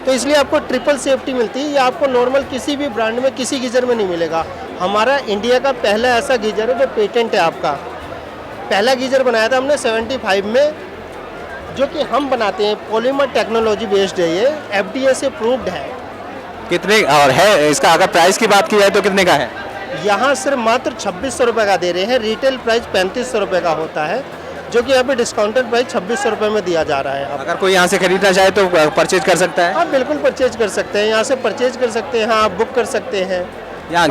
तो इसलिए आपको ट्रिपल सेफ्टी मिलती है। ये आपको नॉर्मल किसी भी ब्रांड में किसी गीजर में नहीं मिलेगा। हमारा इंडिया का पहला ऐसा गीजर है जो पेटेंट है आपका। पहला गीजर बनाया था हमने 75 में, जो कि हम बनाते हैं, पॉलीमर टेक्नोलॉजी बेस्ड है, ये FDA से अप्रूव्ड है। कितने और है इसका, अगर प्राइस की बात की जाए तो कितने का है? यहाँ सिर्फ मात्र 2600 रुपये का दे रहे हैं, रिटेल प्राइस 3500 रुपये का होता है, जो कि यहाँ पे डिस्काउंटेड प्राइस 2600 रुपये में दिया जा रहा है। अगर कोई यहाँ से खरीदना चाहे तो परचेज कर सकता है? हाँ बिल्कुल परचेज कर सकते हैं, यहाँ से परचेज कर सकते हैं। हाँ आप बुक कर सकते हैं। यहाँ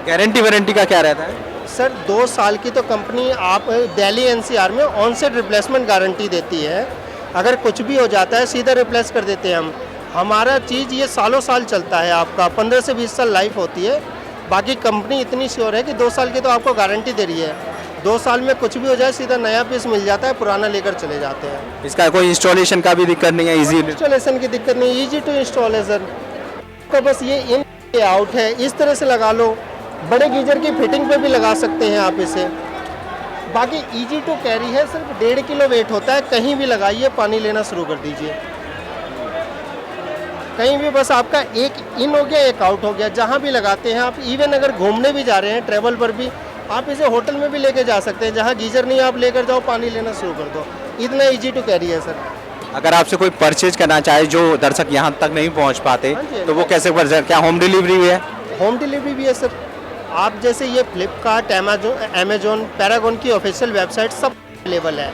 गारंटी वारंटी का क्या रहता है? सर 2 साल की तो कंपनी आप दिल्ली NCR में ऑन-सेट रिप्लेसमेंट गारंटी देती है। अगर कुछ भी हो जाता है सीधा रिप्लेस कर देते हैं हम। हमारा चीज़ ये सालों साल चलता है, आपका 15 से 20 साल लाइफ होती है। बाकी कंपनी इतनी श्योर है कि 2 साल की तो आपको गारंटी दे रही है। 2 साल में कुछ भी हो जाए सीधा नया पीस मिल जाता है, पुराना लेकर चले जाते हैं। इसका कोई इंस्टॉलेशन का भी दिक्कत नहीं है? इजी इंस्टॉलेशन की दिक्कत नहीं, इजी टू इंस्टॉल है सर। तो बस ये इन ये आउट है, इस तरह से लगा लो। बड़े गीजर की फिटिंग पे भी लगा सकते हैं आप इसे। बाकी इजी टू कैरी है, सिर्फ 1.5 किलो वेट होता है। कहीं भी लगाइए, पानी लेना शुरू कर दीजिए। कहीं भी बस आपका एक इन हो गया, एक आउट हो गया। जहाँ भी लगाते हैं आप, इवन अगर घूमने भी जा रहे हैं ट्रैवल पर भी, आप इसे होटल में भी लेके जा सकते हैं। जहाँ गीजर नहीं आप लेकर जाओ, पानी लेना शुरू कर दो। इतना इजी टू कैरी है सर। अगर आपसे कोई परचेज करना चाहे, जो दर्शक यहाँ तक नहीं पहुँच पाते, तो वो कैसे परचेज, क्या होम डिलीवरी भी है? होम डिलीवरी भी है सर। आप जैसे ये फ्लिपकार्ट, अमेजोन, पैरागॉन की ऑफिशियल वेबसाइट सब अवेलेबल है,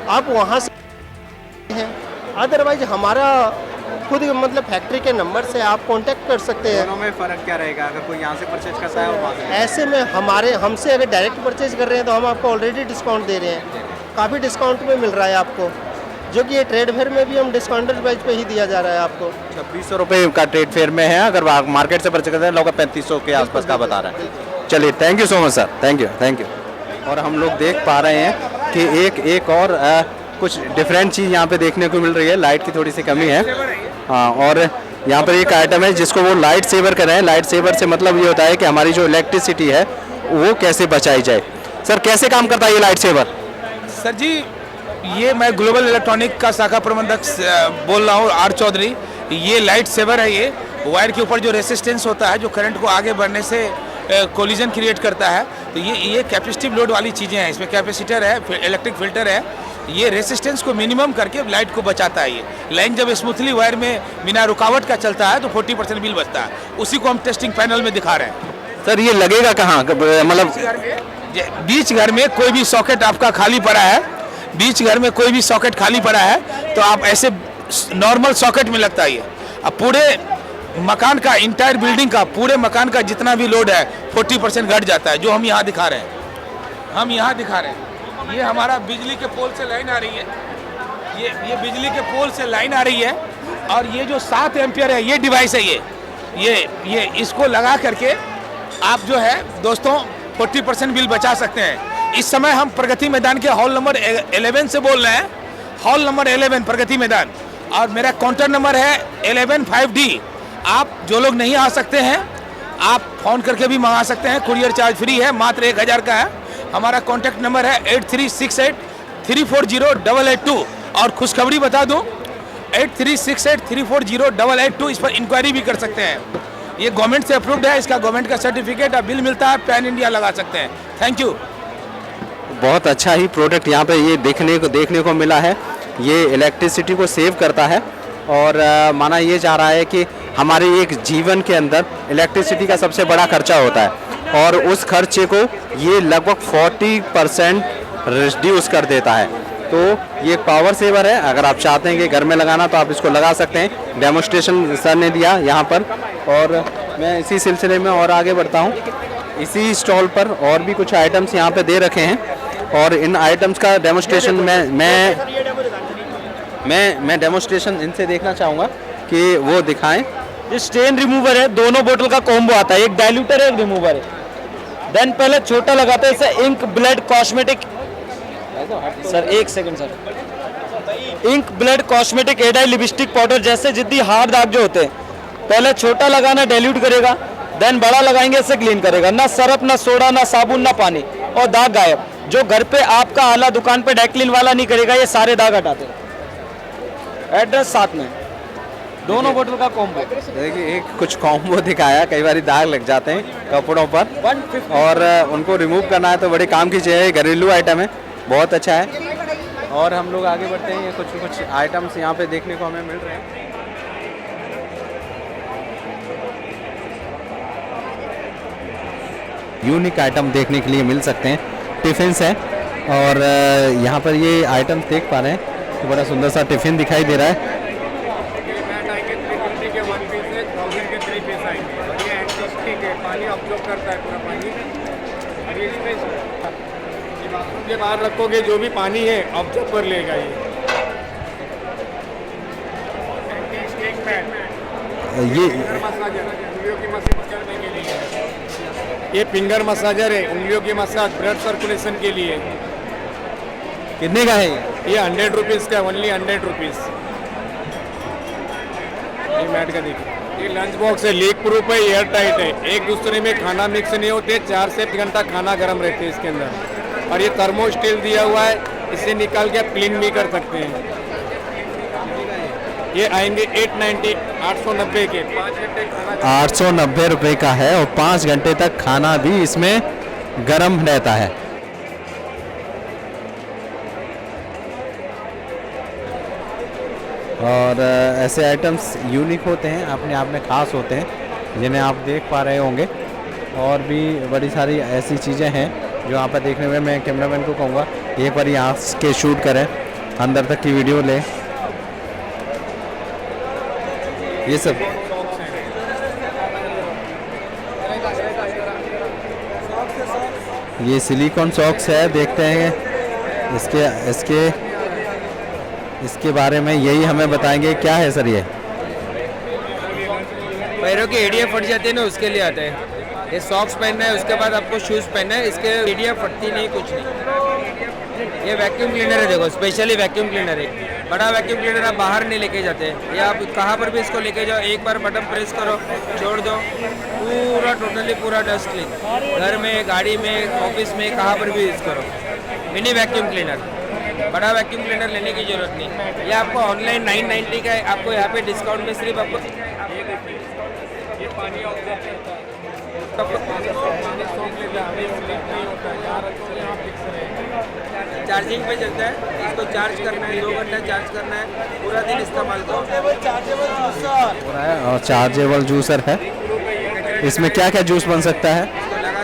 आप वहाँ से हैं। अदरवाइज हमारा खुद मतलब फैक्ट्री के नंबर से आप कांटेक्ट कर सकते हैं। दोनों में फ़र्क क्या रहेगा अगर कोई यहाँ से परचेज करता है और वहाँ से? ऐसे में हमसे अगर डायरेक्ट परचेज कर रहे हैं तो हम आपको ऑलरेडी डिस्काउंट दे रहे हैं, काफ़ी डिस्काउंट में मिल रहा है आपको, जो कि ये ट्रेड फेयर में भी हम डिस्काउंटेड प्राइस पे ही दिया जा रहा है आपको। 2600 रुपये का ट्रेड फेयर में है, अगर मार्केट से परचेज करते हैं लोग 3500 के आसपास का बता रहा है। चलिए, thank you so much sir, thank you. और हम लोग देख पा रहे हैं कि एक और कुछ डिफरेंट चीज़ यहाँ पे देखने को मिल रही है। लाइट की थोड़ी सी कमी है, हाँ, और यहाँ पर एक आइटम है जिसको वो लाइट सेवर कर रहे हैं। लाइट सेवर से मतलब ये होता है कि हमारी जो इलेक्ट्रिसिटी है वो कैसे बचाई जाए। सर कैसे काम करता है ये लाइट सेवर? सर जी, ये मैं ग्लोबल इलेक्ट्रॉनिक का शाखा प्रबंधक बोल रहा हूँ, आर चौधरी। ये लाइट सेवर है। ये वायर के ऊपर जो रेसिस्टेंस होता है, जो करंट को आगे बढ़ने से कोलिजन क्रिएट करता है, तो ये कैपेसिटिव लोड वाली चीज़ें हैं। इसमें कैपेसिटर है, इलेक्ट्रिक फिल्टर है। ये रेसिस्टेंस को मिनिमम करके लाइट को बचाता है। ये लाइन जब स्मूथली वायर में बिना रुकावट का चलता है तो 40% बिल बचता है। उसी को हम टेस्टिंग पैनल में दिखा रहे हैं। सर ये लगेगा कहाँ, मतलब बीच घर में कोई भी सॉकेट आपका खाली पड़ा है, बीच घर में कोई भी सॉकेट खाली पड़ा है तो आप ऐसे नॉर्मल सॉकेट में लगता है ये। अब पूरे मकान का, इंटायर बिल्डिंग का, पूरे मकान का जितना भी लोड है 40% घट जाता है, जो हम यहाँ दिखा रहे हैं। हम यहाँ दिखा रहे हैं, ये हमारा बिजली के पोल से लाइन आ रही है। ये बिजली के पोल से लाइन आ रही है और ये जो 7 एम्पियर है ये डिवाइस है। ये इसको लगा करके आप जो है दोस्तों 40% बिल बचा सकते हैं। इस समय हम प्रगति मैदान के हॉल नंबर 11 से बोल रहे हैं। हॉल नंबर 11 प्रगति मैदान, और मेरा काउंटर नंबर है 115D। आप जो लोग नहीं आ सकते हैं आप फ़ोन करके भी मंगा सकते हैं। कुरियर चार्ज फ्री है, मात्र 1000 का है। हमारा कॉन्टैक्ट नंबर है 8368340882। और खुशखबरी बता दूं, 8368340882, इस पर इंक्वायरी भी कर सकते हैं। ये गवर्नमेंट से अप्रूव्ड है, इसका गवर्नमेंट का सर्टिफिकेट और बिल मिलता है, पैन इंडिया लगा सकते हैं। Thank you. बहुत अच्छा ही प्रोडक्ट यहाँ पे ये देखने को मिला है। ये इलेक्ट्रिसिटी को सेव करता है और माना ये जा रहा है कि हमारे एक जीवन के अंदर इलेक्ट्रिसिटी का सबसे बड़ा खर्चा होता है और उस खर्चे को ये लगभग 40% रिड्यूस कर देता है। तो ये पावर सेवर है। अगर आप चाहते हैं कि घर में लगाना तो आप इसको लगा सकते हैं। डेमोस्ट्रेशन सर ने दिया यहाँ पर, और मैं इसी सिलसिले में और आगे बढ़ता हूँ। इसी स्टॉल पर और भी कुछ आइटम्स यहाँ पे दे रखे हैं और इन आइटम्स का डेमोस्ट्रेशन मैं डेमोस्ट्रेशन इनसे देखना चाहूँगा कि वो दिखाएं। ये स्टेन रिमूवर है, दोनों बोतल का कॉम्बो आता है, एक डाइल्यूटर है, एक रिमूवर है। देन पहले छोटा लगाते हैं इसे इंक ब्लड कॉस्मेटिक, सर एक second sir, ink blood cosmetic एडाई लिपस्टिक पाउडर जैसे जिद्दी हार्ड दाग जो होते हैं, पहले छोटा लगाना डाइल्यूट करेगा, देन बड़ा लगाएंगे इसे क्लीन करेगा। ना सरफ, ना सोडा, ना साबुन, ना पानी, और दाग गायब। जो घर पे आपका आला दुकान पे डेक्लिन वाला नहीं करेगा, ये सारे दाग हटाते हैं। एड्रेस साथ में, दोनों बोतल का कॉम्बो। देखिए एक कुछ कॉम्बो दिखाया, कई बार दाग लग जाते हैं कपड़ों पर और उनको रिमूव करना है तो बड़े काम की चीज़ है। घरेलू आइटम है, बहुत अच्छा है। और हम लोग आगे बढ़ते हैं। कुछ आइटम्स यहाँ पे देखने को हमें मिल रहे हैं। यूनिक आइटम देखने के लिए मिल सकते हैं। टिफिन्स है और यहाँ पर ये आइटम देख पा रहे हैं तो बड़ा सुंदर सा टिफिन दिखाई दे रहा है। के बाहर रखोगे जो भी पानी है ऑब्जर्व कर लेगा। ये फिंगर मसाजर है, उंगलियों की मसाज, ब्लड सर्कुलेशन के लिए। कितने का है ये 100 रुपीज़ का, ओनली 100 रुपीज़। ये मैट का देखिए, ये लंच बॉक्स है, लीक प्रूफ है, एयर टाइट है, एक दूसरे में खाना मिक्स नहीं होते, 4 से 8 घंटा खाना गर्म रहते हैं इसके अंदर। और ये थर्मो स्टील दिया हुआ है, इसे निकाल के आप क्लीन भी कर सकते हैं। ये आएंगे 890 के 5 घंटे खाना 890 रुपये का है और 5 घंटे तक खाना भी इसमें गर्म रहता है। और ऐसे आइटम्स यूनिक होते हैं, अपने आप में ख़ास होते हैं, जिन्हें आप देख पा रहे होंगे। और भी बड़ी सारी ऐसी चीज़ें हैं जो यहाँ पर देखने में, मैं कैमरामैन को कहूँगा एक बार यहाँ के शूट करें, अंदर तक की वीडियो लें। ये सब ये सिलिकॉन सॉक्स है, देखते हैं इसके बारे में यही हमें बताएंगे। क्या है सर ये? पैरों की एड़ियाँ फट जाती है ना, उसके लिए आता है। ये सॉक्स पहनना है, उसके बाद आपको शूज़ पहनना है। इसके मीडिया फटती नहीं, कुछ नहीं। ये वैक्यूम क्लीनर है, देखो स्पेशली वैक्यूम क्लीनर है। बड़ा वैक्यूम क्लीनर आप बाहर नहीं लेके जाते, ये आप कहाँ पर भी इसको लेके जाओ, एक बार बटन प्रेस करो, छोड़ दो, पूरा टोटली पूरा डस्ट क्लीन। घर में, गाड़ी में, ऑफिस में, कहाँ पर भी यूज़ करो। मिनी वैक्यूम क्लीनर, बड़ा वैक्यूम क्लीनर लेने की जरूरत नहीं। ये आपको ऑनलाइन 990 का है, आपको यहाँ पे डिस्काउंट में सिर्फ आपको चार्जिंग पे चलता है, इसको चार्ज करना है, 2 घंटा चार्ज करना है, पूरा दिन इस्तेमाल करो। और चार्जेबल जूसर है। इसमें क्या क्या जूस बन सकता है?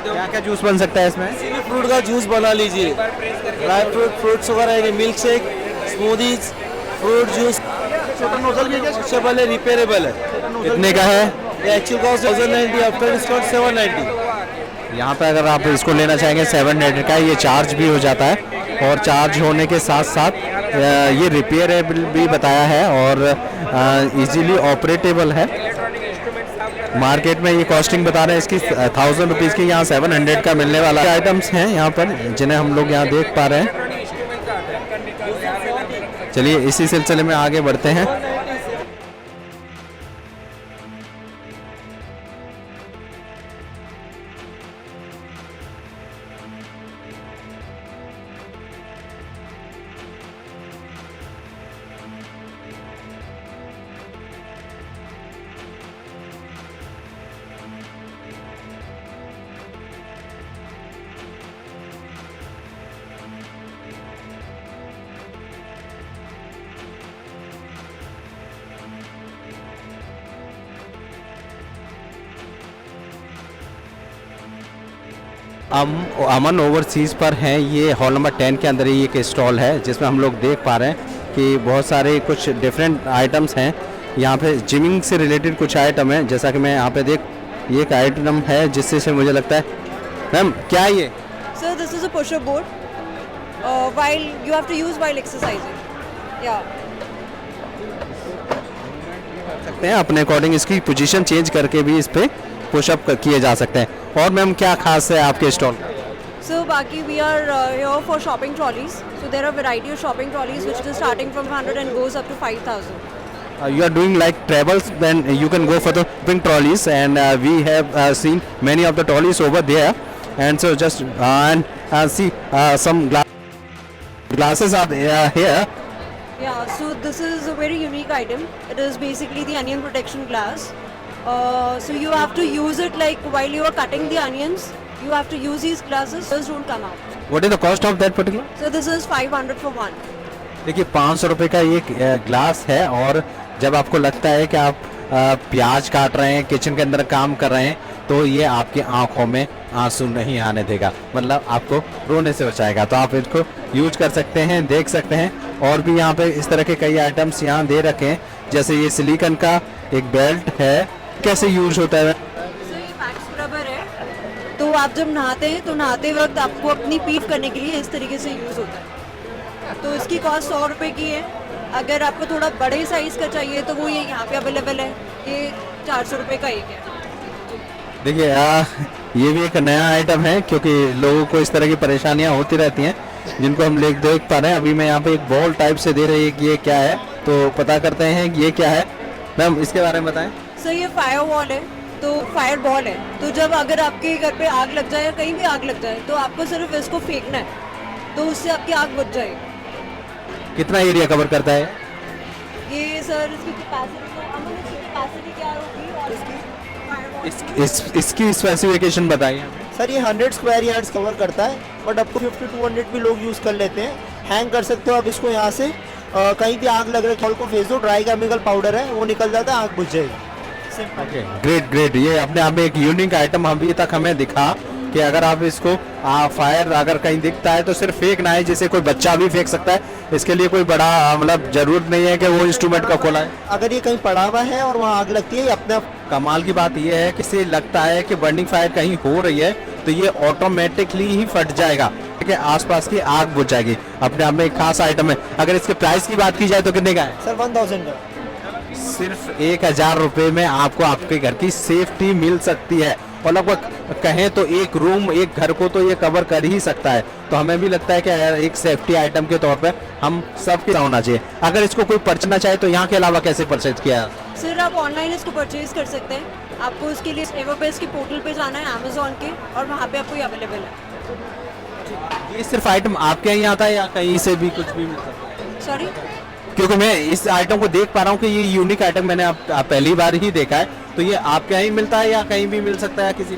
क्या क्या जूस बन सकता है इसमें? फ्रूट का जूस बना लीजिए, ड्राई फ्रूट्स वगैरह, milk shake, smoothies, fruit juice. छोटा नोजल भी है, सबसे पहले रिपेयरेबल है। कितने का है? Actual cost 1090, after discount 790। यहाँ पे अगर आप इसको लेना चाहेंगे 700 का, ये चार्ज भी हो जाता है और चार्ज होने के साथ साथ ये रिपेयरेबल भी बताया है और इजीली ऑपरेटेबल है। मार्केट में ये कॉस्टिंग बता रहे हैं इसकी 1000 रुपीज़ की, यहाँ 700 का मिलने वाला आइटम्स हैं यहाँ पर जिन्हें हम लोग यहाँ देख पा रहे हैं। चलिए इसी सिलसिले में आगे बढ़ते हैं। अमन ओवरसीज़ पर हैं, ये हॉल नंबर 10 के अंदर ही एक स्टॉल है जिसमें हम लोग देख पा रहे हैं कि बहुत सारे कुछ डिफरेंट आइटम्स हैं। यहाँ पे जिमिंग से रिलेटेड कुछ आइटम है, जैसा कि मैं यहाँ पे ये एक आइटम है जिससे से मुझे लगता है। मैम क्या है ये? Sir this is a push up board while you have to use while exercising. या सकते हैं अपने अकॉर्डिंग इसकी पोजीशन चेंज करके भी इस पे पुशअप किए जा सकते हैं। और मैम क्या खास है आपके stall? So Baki, we are here for shopping trolleys. So there are variety of shopping trolleys which is starting from 100 and goes up to 5,000. You are doing like travels, then you can go for the shopping trolleys, and we have seen many of the trolleys over there, and so just see some glasses are here. Yeah, so this is a very unique item. It is basically the onion protection glass. So you have to use it like while you are cutting the onions. You have to use these glasses, just don't come out. What is the cost of that particular? So this is 500 for one. देखिए 500 रुपये का ये glass है, और जब आपको लगता है कि आप प्याज काट रहे हैं, किचन के अंदर काम कर रहे हैं, तो ये आपकी आंखों में आंसू नहीं आने देगा, मतलब आपको रोने से बचाएगा। तो आप इसको यूज कर सकते हैं, देख सकते हैं। और भी यहाँ पे इस तरह के कई आइटम्स यहाँ दे रखे हैं, जैसे ये सिलिकॉन का एक बेल्ट है। कैसे यूज होता है? तो आप जब नहाते हैं तो नहाते वक्त आपको अपनी पीठ करने के लिए इस तरीके से यूज़ होता है। तो इसकी कॉस्ट 100 रुपये की है। अगर आपको थोड़ा बड़े साइज़ का चाहिए तो वो ये यहाँ पे अवेलेबल है, ये 400 रुपये का एक है। देखिए ये भी एक नया आइटम है, क्योंकि लोगों को इस तरह की परेशानियाँ होती रहती हैं जिनको हम देख पा रहे हैं। अभी मैं यहाँ पे एक बॉल टाइप से दे रही है कि ये क्या है, तो पता करते हैं कि ये क्या है। मैम इसके बारे में बताएं। सर ये फायर वॉल है, तो फायर बॉल है। तो जब अगर आपके घर पे आग लग जाए या कहीं भी आग लग जाए तो आपको सिर्फ इसको फेंकना है, तो उससे आपकी आग बुझ जाएगी। कितना एरिया कवर करता है ये? सर इसकी कैपेसिटी क्या होगी और इसकी स्पेसिफिकेशन बताइए। सर ये 100 स्क्वायर यार्ड्स कवर करता है, बट आपको 50 to 100 भी लोग यूज़ कर लेते हैं। हैंग कर सकते हो आप इसको यहाँ से, कहीं भी आग लग रही है कॉल को फेंक दो, ड्राई केमिकल पाउडर है वो निकल जाता है, आग बुझ जाएगी। ग्रेट। ये अपने आप में एक यूनिक आइटम अभी तक हमें दिखा कि अगर आप इसको फायर अगर कहीं दिखता है तो सिर्फ फेंकना है, जिसे कोई बच्चा भी फेंक सकता है। इसके लिए कोई बड़ा मतलब जरूरत नहीं है कि वो इंस्ट्रूमेंट का खोला है। अगर ये कहीं पड़ा हुआ है और वहाँ आग लगती है, ये अपने आप। कमाल की बात यह है कि इसे लगता है कि बर्निंग फायर कहीं हो रही है तो ये ऑटोमेटिकली ही फट जाएगा, ठीक है, आसपास की आग बुझ जाएगी। अपने आप में एक खास आइटम है। अगर इसके प्राइस की बात की जाए तो कितने का है? सर 1000 का। सिर्फ 1000 रुपये में आपको आपके घर की सेफ्टी मिल सकती है। और लगभग कहें तो एक रूम एक घर को तो ये कवर कर ही सकता है। तो हमें भी लगता है कि एक सेफ्टी आइटम के तौर पे हम सबके होना चाहिए। अगर इसको कोई परचेना चाहे तो यहाँ के अलावा कैसे परचेज किया? सर आप ऑनलाइन इसको परचेज कर सकते हैं। आपको उसके लिए एवरबेस्ट के पोर्टल पे जाना है, अमेजोन के, और वहाँ पे आपको ये अवेलेबल है। ये सिर्फ आइटम आपके यहाँ आता है या कहीं से भी कुछ भी मिलता है? सॉरी, क्योंकि मैं इस आइटम को देख पा रहा हूँ कि ये यूनिक आइटम मैंने आप पहली बार ही देखा है, तो ये आपके यहाँ ही मिलता है या कहीं भी मिल सकता है किसी?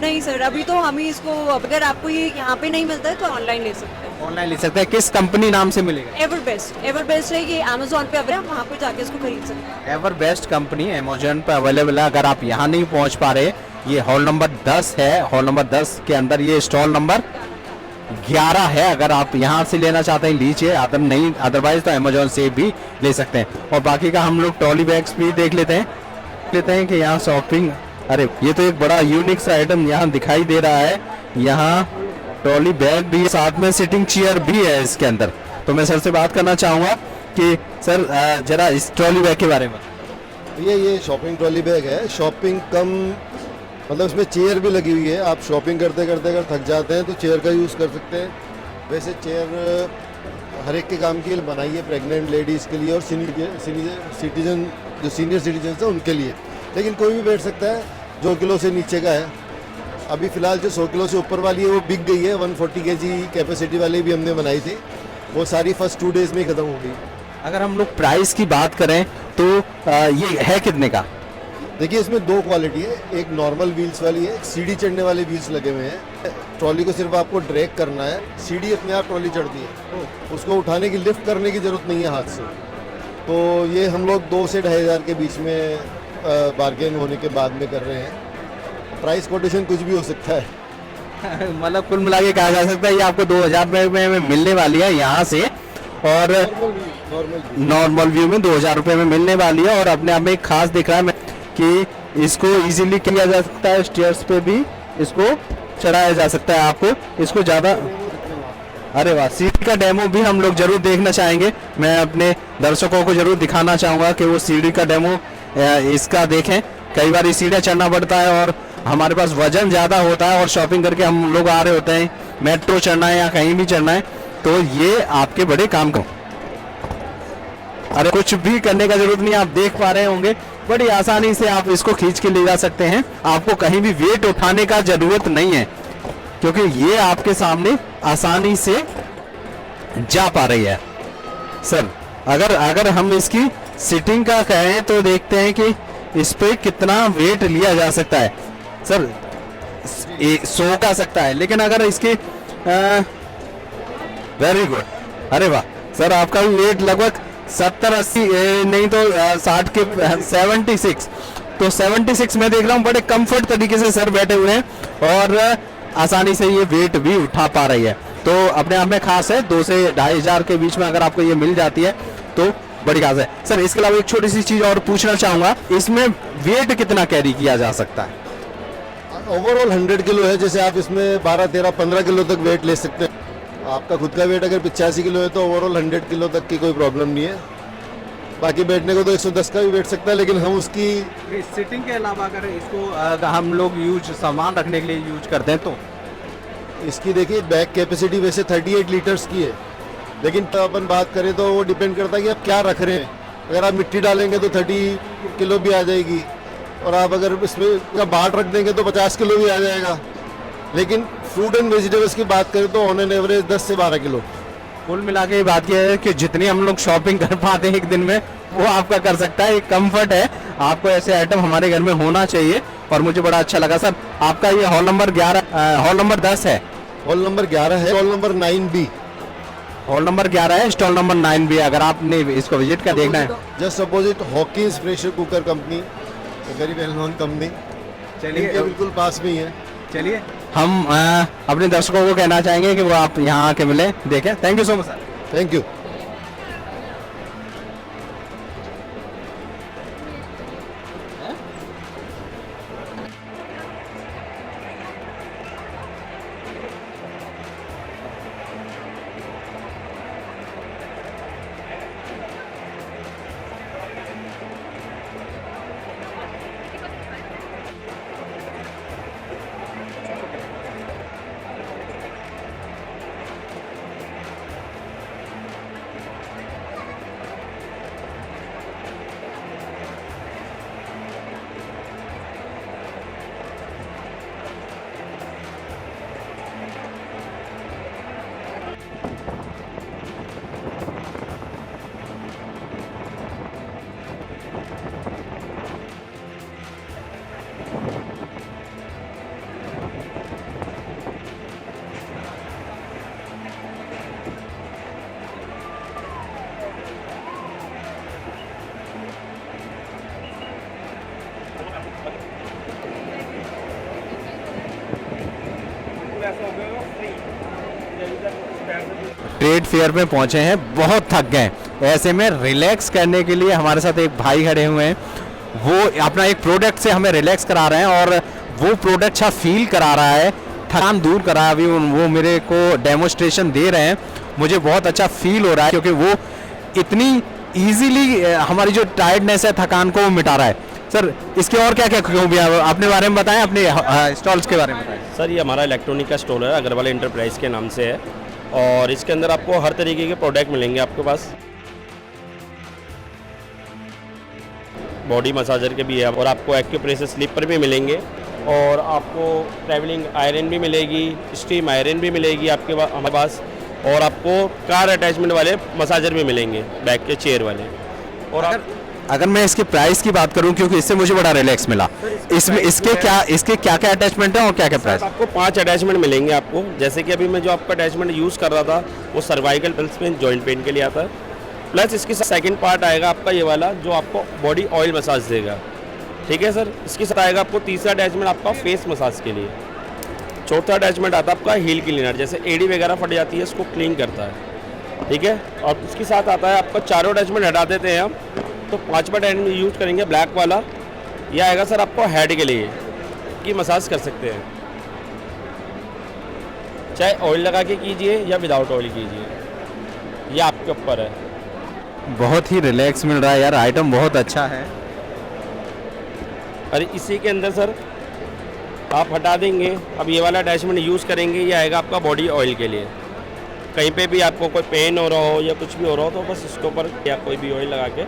नहीं सर, अभी तो हम ही इसको, अगर आपको ये यहाँ पे नहीं मिलता है तो ऑनलाइन ले सकते हैं। ऑनलाइन ले सकते हैं। किस कंपनी नाम से मिलेगा? एवरबेस्ट है, ये अमेजोन पे अवेलेबल है, वहाँ पे जाके इसको खरीद सकते हैं। एवरबेस्ट कंपनी अमेजोन पे अवेलेबल है। अगर आप यहाँ नहीं पहुँच पा रहे, ये हॉल नंबर 10 है, हॉल नंबर 10 के अंदर ये स्टॉल नंबर 11 है। अगर आप यहाँ से लेना चाहते हैं लीजिए, अदरवाइज तो अमेजोन से भी ले सकते हैं। और बाकी का हम लोग ट्रॉली बैग्स भी देख लेते हैं कि यहाँ शॉपिंग, अरे ये तो एक बड़ा यूनिक सा आइटम यहाँ दिखाई दे रहा है। यहाँ ट्रॉली बैग भी, साथ में सिटिंग चेयर भी है इसके अंदर। तो मैं सर से बात करना चाहूँगा कि सर जरा इस ट्रॉली बैग के बारे में। ये शॉपिंग ट्रॉली बैग है। शॉपिंग कम मतलब इसमें चेयर भी लगी हुई है। आप शॉपिंग करते करते अगर थक जाते हैं तो चेयर का यूज़ कर सकते हैं। वैसे चेयर हर एक के काम के लिए बनाई है, प्रेग्नेंट लेडीज़ के लिए और सिटीजन जो सीनियर सिटीजन हैं उनके लिए। लेकिन कोई भी बैठ सकता है जो किलो से नीचे का है। अभी फ़िलहाल जो 100 किलो से ऊपर वाली है वो बिक गई है। 140 kg कैपेसिटी वाली भी हमने बनाई थी, वो सारी फर्स्ट 2 days में ही ख़त्म हो गई। अगर हम लोग प्राइस की बात करें तो ये है कितने का? देखिए इसमें 2 क्वालिटी है, एक नॉर्मल व्हील्स वाली है, एक सीढ़ी चढ़ने वाले व्हील्स लगे हुए हैं। ट्रॉली को सिर्फ आपको ड्रैग करना है, सीढ़ी अपने आप ट्रॉली चढ़ती है, उसको उठाने की, लिफ्ट करने की ज़रूरत नहीं है हाथ से। तो ये हम लोग 2 से 2,500 के बीच में बार्गेन होने के बाद में कर रहे हैं। प्राइस कोटेशन कुछ भी हो सकता है। मतलब कुल मिला के कहा जा सकता है ये आपको 2,000 रुपये में मिलने वाली है यहाँ से, और नॉर्मल व्यू में 2,000 रुपये में मिलने वाली है। और अपने आप में एक खास दिख रहा है कि इसको इजीली किया जा सकता है, स्टेयर्स पे भी इसको चढ़ाया जा सकता है। आपको इसको ज़्यादा, अरे वाह, सीढ़ी का डेमो भी हम लोग जरूर देखना चाहेंगे। मैं अपने दर्शकों को जरूर दिखाना चाहूँगा कि वो सीढ़ी का डेमो इसका देखें। कई बार इस सीढ़ियाँ चढ़ना पड़ता है और हमारे पास वजन ज़्यादा होता है और शॉपिंग करके हम लोग आ रहे होते हैं, मेट्रो चढ़ना है या कहीं भी चढ़ना है, तो ये आपके बड़े काम को, अरे कुछ भी करने का जरूरत नहीं, आप देख पा रहे होंगे बड़ी आसानी से आप इसको खींच के ले जा सकते हैं। आपको कहीं भी वेट उठाने का जरूरत नहीं है, क्योंकि ये आपके सामने आसानी से जा पा रही है। सर अगर हम इसकी सिटिंग का कहें तो देखते हैं कि इस पे कितना वेट लिया जा सकता है। सर 100 का सकता है, लेकिन अगर इसके वेरी गुड, अरे वाह सर, आपका भी वेट लगभग 70-80 नहीं तो 60 के 76, तो 76 में देख रहा हूँ बड़े कंफर्ट तरीके से सर बैठे हुए हैं और आसानी से ये वेट भी उठा पा रही है। तो अपने आप में खास है। 2 से 2,500 के बीच में अगर आपको ये मिल जाती है तो बड़ी खास है। सर इसके अलावा एक छोटी सी चीज और पूछना चाहूंगा, इसमें वेट कितना कैरी किया जा सकता है? ओवरऑल 100 किलो है। जैसे आप इसमें 12, 13, 15 किलो तक वेट ले सकते हैं। आपका खुद का वेट अगर 85 किलो है तो ओवरऑल 100 किलो तक की कोई प्रॉब्लम नहीं है। बाकी बैठने को तो 110 का भी बैठ सकता है, लेकिन हम उसकी सिटिंग के अलावा अगर इसको हम लोग सामान रखने के लिए यूज करते हैं तो इसकी देखिए बैग कैपेसिटी वैसे 38 लीटर्स की है, लेकिन तो अपन बात करें तो वो डिपेंड करता है कि आप क्या रख रहे हैं। अगर आप मिट्टी डालेंगे तो 30 किलो भी आ जाएगी, और आप अगर इसमें बाट रख देंगे तो 50 किलो भी आ जाएगा। लेकिन फ्रूट एंड वेजिटेबल्स की बात करें तो ऑन एन एवरेज 10 से 12 किलो। कुल मिला के बात यह है कि जितनी हम लोग शॉपिंग कर पाते हैं एक दिन में वो आपका कर सकता है। एक कंफर्ट है, आपको ऐसे आइटम हमारे घर में होना चाहिए और मुझे बड़ा अच्छा लगा। सर आपका ये हॉल नंबर 10 है? हॉल नंबर 11 है, hall number 9B। Hall number 11 है, स्टॉल नंबर 9B। अगर आपने इसको विजिट कर देखना है, just opposite Hawkins pressure cooker company, very well known company. चलिए बिल्कुल पास में ही है। चलिए हम अपने दर्शकों को कहना चाहेंगे कि वो आप यहाँ आके मिले, देखें। Thank you so much sir. Thank you. Trade fair में पहुंचे हैं, बहुत थक गए, ऐसे में रिलैक्स करने के लिए हमारे साथ एक भाई खड़े हुए हैं। वो अपना एक प्रोडक्ट से हमें रिलैक्स करा रहे हैं और वो प्रोडक्ट अच्छा फील करा रहा है, थकान दूर करा है। अभी वो मेरे को डेमोस्ट्रेशन दे रहे हैं, मुझे बहुत अच्छा फील हो रहा है क्योंकि वो इतनी ईजीली हमारी जो टायर्डनेस है, थकान को वो मिटा रहा है। सर इसके और क्या क्या खूबियाँ अपने बारे में बताएं, अपने स्टॉल्स के बारे में बताएं। सर ये हमारा इलेक्ट्रॉनिक का स्टोर है, अग्रवाल एंटरप्राइज के नाम से है, और इसके अंदर आपको हर तरीके के प्रोडक्ट मिलेंगे आपके पास। बॉडी मसाजर के भी है और आपको एक्यूप्रेशर स्लीपर भी मिलेंगे, और आपको ट्रैवलिंग आयरन भी मिलेगी, स्टीम आयरन भी मिलेगी आपके हमारे पास, और आपको कार अटैचमेंट वाले मसाजर भी मिलेंगे, बैक के चेयर वाले। और अगर मैं इसके प्राइस की बात करूं, क्योंकि इससे मुझे बड़ा रिलैक्स मिला, इसमें इसके क्या क्या अटैचमेंट है और क्या क्या प्राइस? आपको 5 अटैचमेंट मिलेंगे आपको। जैसे कि अभी मैं जो आपका अटैचमेंट यूज़ कर रहा था वो cervical pulse pain, joint pain के लिए आता है। प्लस इसकी सेकंड पार्ट आएगा आपका ये वाला जो आपको बॉडी ऑयल मसाज देगा, ठीक है सर। इसके साथ आएगा आपको तीसरा अटैचमेंट आपका फेस मसाज के लिए। चौथा अटैचमेंट आता है आपका हील क्लीनर, जैसे एडी वगैरह फट जाती है इसको क्लीन करता है, ठीक है। और इसके साथ आता है आपका चारों अटैचमेंट हटा देते हैं हम, तो 5वां अटैचमेंट यूज़ करेंगे ब्लैक वाला। यह आएगा सर आपको हेड के लिए कि मसाज कर सकते हैं, चाहे ऑयल लगा के कीजिए या विदाउट ऑयल कीजिए, ये आपके ऊपर है। बहुत ही रिलैक्स मिल रहा है यार, आइटम बहुत अच्छा है। अरे इसी के अंदर सर आप हटा देंगे, अब ये वाला अटैचमेंट यूज़ करेंगे, ये आएगा आपका बॉडी ऑयल के लिए। कहीं पे भी आपको कोई पेन हो रहा हो या कुछ भी हो रहा हो तो बस इसके ऊपर या कोई भी ऑयल लगा के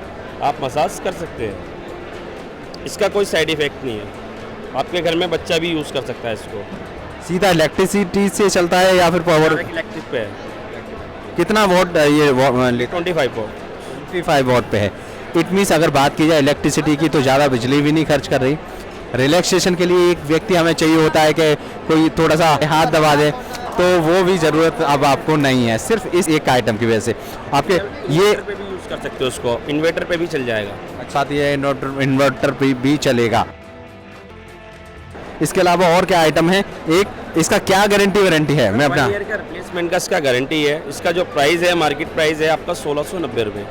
आप मसाज कर सकते हैं। इसका कोई साइड इफ़ेक्ट नहीं है, आपके घर में बच्चा भी यूज़ कर सकता है इसको। सीधा इलेक्ट्रिसिटी से चलता है या फिर पावर? इलेक्ट्रिक पे है। कितना वोट ये 25 वोट 25 वोट पे है। इट मीन्स अगर बात की जाए इलेक्ट्रिसिटी की तो ज़्यादा बिजली भी नहीं खर्च कर रही। रिलैक्सेशन के लिए एक व्यक्ति हमें चाहिए होता है कि कोई थोड़ा सा हाथ दबा दे, तो वो भी ज़रूरत अब आपको नहीं है, सिर्फ इस एक आइटम की वजह से। आपके ये पे भी यूज़ कर सकते हो, उसको इन्वर्टर पे भी चल जाएगा। अच्छा, ये इन्वर्टर पे भी चलेगा। इसके अलावा और क्या आइटम है? एक इसका क्या गारंटी वारंटी है? मैं अपना ईयर का रिप्लेसमेंट का इसका गारंटी है। इसका जो प्राइस है मार्केट प्राइस है आपका 1690 रुपये,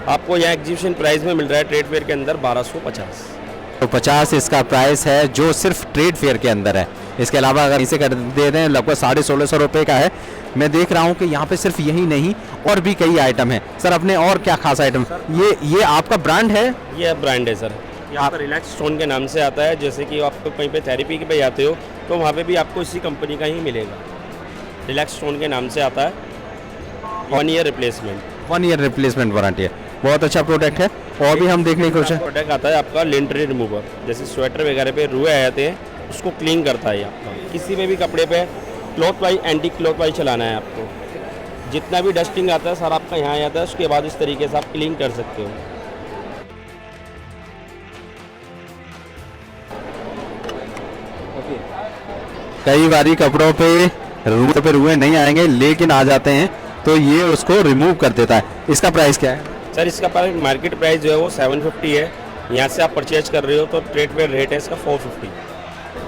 आपको यहाँ एग्जीबिशन प्राइस में मिल रहा है ट्रेड फेयर के अंदर 1250। तो 50 इसका प्राइस है जो सिर्फ ट्रेड फेयर के अंदर है। इसके अलावा अगर इसे कर दे दें लगभग 1650 रुपये का है। मैं देख रहा हूँ कि यहाँ पे सिर्फ यही नहीं और भी कई आइटम है। सर अपने और क्या खास आइटम? ये आपका ब्रांड है? ये ब्रांड है सर, ये आपका रिलैक्स स्टोन के नाम से आता है। जैसे कि आपको कहीं पे थेरेपी के पे जाते हो तो वहाँ पे भी आपको इसी कंपनी का ही मिलेगा, रिलैक्स स्टोन के नाम से आता है। 1 year replacement 1 year replacement warranty है। बहुत अच्छा प्रोडक्ट है। और भी हम देखने की कोशिश प्रोडक्ट आता है आपका लिंट्री रिमूवर, जैसे स्वेटर वगैरह पे रुए आ जाते हैं उसको क्लीन करता है आपका। किसी में भी कपड़े पे cloth wise anti cloth wise चलाना है आपको, जितना भी डस्टिंग आता है सर आपका यहाँ आ जाता है, उसके बाद इस तरीके से आप क्लीन कर सकते हो। कई बारी कपड़ों पे रुए नहीं आएंगे लेकिन आ जाते हैं तो ये उसको रिमूव कर देता है। इसका प्राइस क्या है? सर इसका मार्केट प्राइस जो है वो 750 है, यहाँ से आप परचेज कर रहे हो तो ट्रेड पे रेट है इसका 450।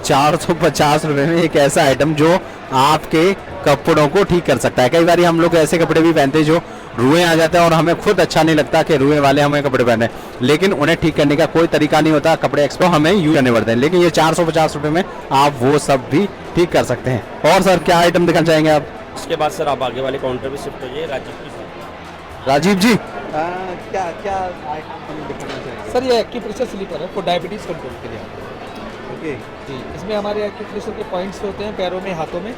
450 रुपये में एक ऐसा आइटम जो आपके कपड़ों को ठीक कर सकता है। कई बार हम लोग ऐसे कपड़े भी पहनते हैं जो रुए आ जाते हैं और हमें खुद अच्छा नहीं लगता कि रुए वाले हमें कपड़े पहने, लेकिन उन्हें ठीक करने का कोई तरीका नहीं होता, कपड़े एक्सपो हमें यूज करने पड़ते हैं। लेकिन ये 450 रुपये में आप वो सब भी ठीक कर सकते हैं। और सर क्या आइटम दिखाना चाहेंगे आप? उसके बाद सर आप आगे वाले काउंटर पे शिफ्ट होइए। राजीव जी क्या क्या आइटम दिखाना चाहेंगे? सर ये एक्यूप्रेशर स्लीपर है फॉर डायबिटीज़ कंट्रोल के लिए। ओके जी, इसमें हमारे एक्यूप्रेशर के पॉइंट्स होते हैं पैरों में, हाथों में।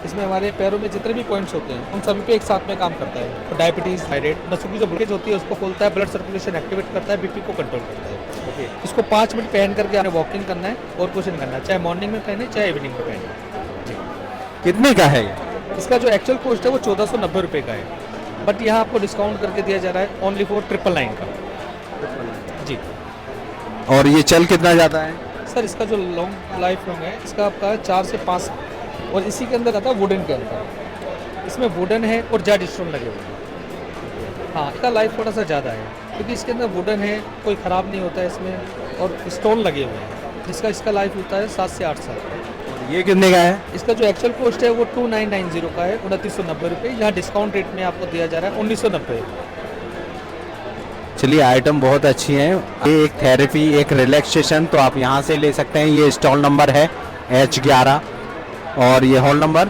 इसमें हमारे पैरों में जितने भी पॉइंट्स होते हैं उन सभी पे एक साथ में काम करता है। तो डायबिटीज़, थायराइड, नसों की जो ब्लॉकेज होती है उसको खोलता है, ब्लड सर्कुलेशन एक्टिवेट करता है, बीपी को कंट्रोल करता है। ओके, इसको 5 मिनट पहन करके आपने वॉकिंग करना है और कुछ नहीं करना है, चाहे मॉर्निंग में पहने चाहे इवनिंग में पहने। कितने का है ये? इसका जो एक्चुअल कॉस्ट है वो 1490 रुपये का है, बट यहाँ आपको डिस्काउंट करके दिया जा रहा है ओनली फॉर 999 का जी। और ये चल कितना जाता है? सर इसका जो लॉन्ग लाइफ लॉन्ग है इसका आपका 4 से 5, और इसी के अंदर आता है वुडन के अंदर। इसमें वुडन है और जेड स्टोन लगे हुए हैं। हाँ, इसका लाइफ थोड़ा सा ज़्यादा है क्योंकि इसके अंदर वुडन है, कोई ख़राब नहीं होता है इसमें, और स्टोन लगे हुए हैं, जिसका इसका लाइफ होता है 7 से 8 साल। ये कितने का है? इसका जो एक्चुअल कॉस्ट है वो 2990 का है, 2990 रुपये। यहाँ डिस्काउंट रेट में आपको दिया जा रहा है 1990। चलिए आइटम बहुत अच्छी हैं। ये एक थेरेपी, एक रिलैक्सेशन, तो आप यहाँ से ले सकते हैं। ये स्टॉल नंबर है H11 और ये हॉल नंबर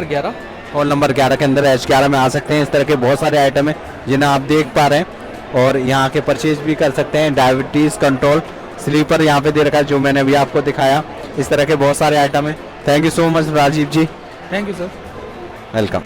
11। हॉल नंबर 11 के अंदर H11 में आ सकते हैं। इस तरह के बहुत सारे आइटम हैं जिन्हें आप देख पा रहे हैं और यहाँ के परचेज भी कर सकते हैं। डायबिटीज़ कंट्रोल स्लीपर यहाँ पे दे रखा है जो मैंने अभी आपको दिखाया। इस तरह के बहुत सारे आइटम हैं। Thank you so much Rajeev ji. Thank you sir. Welcome.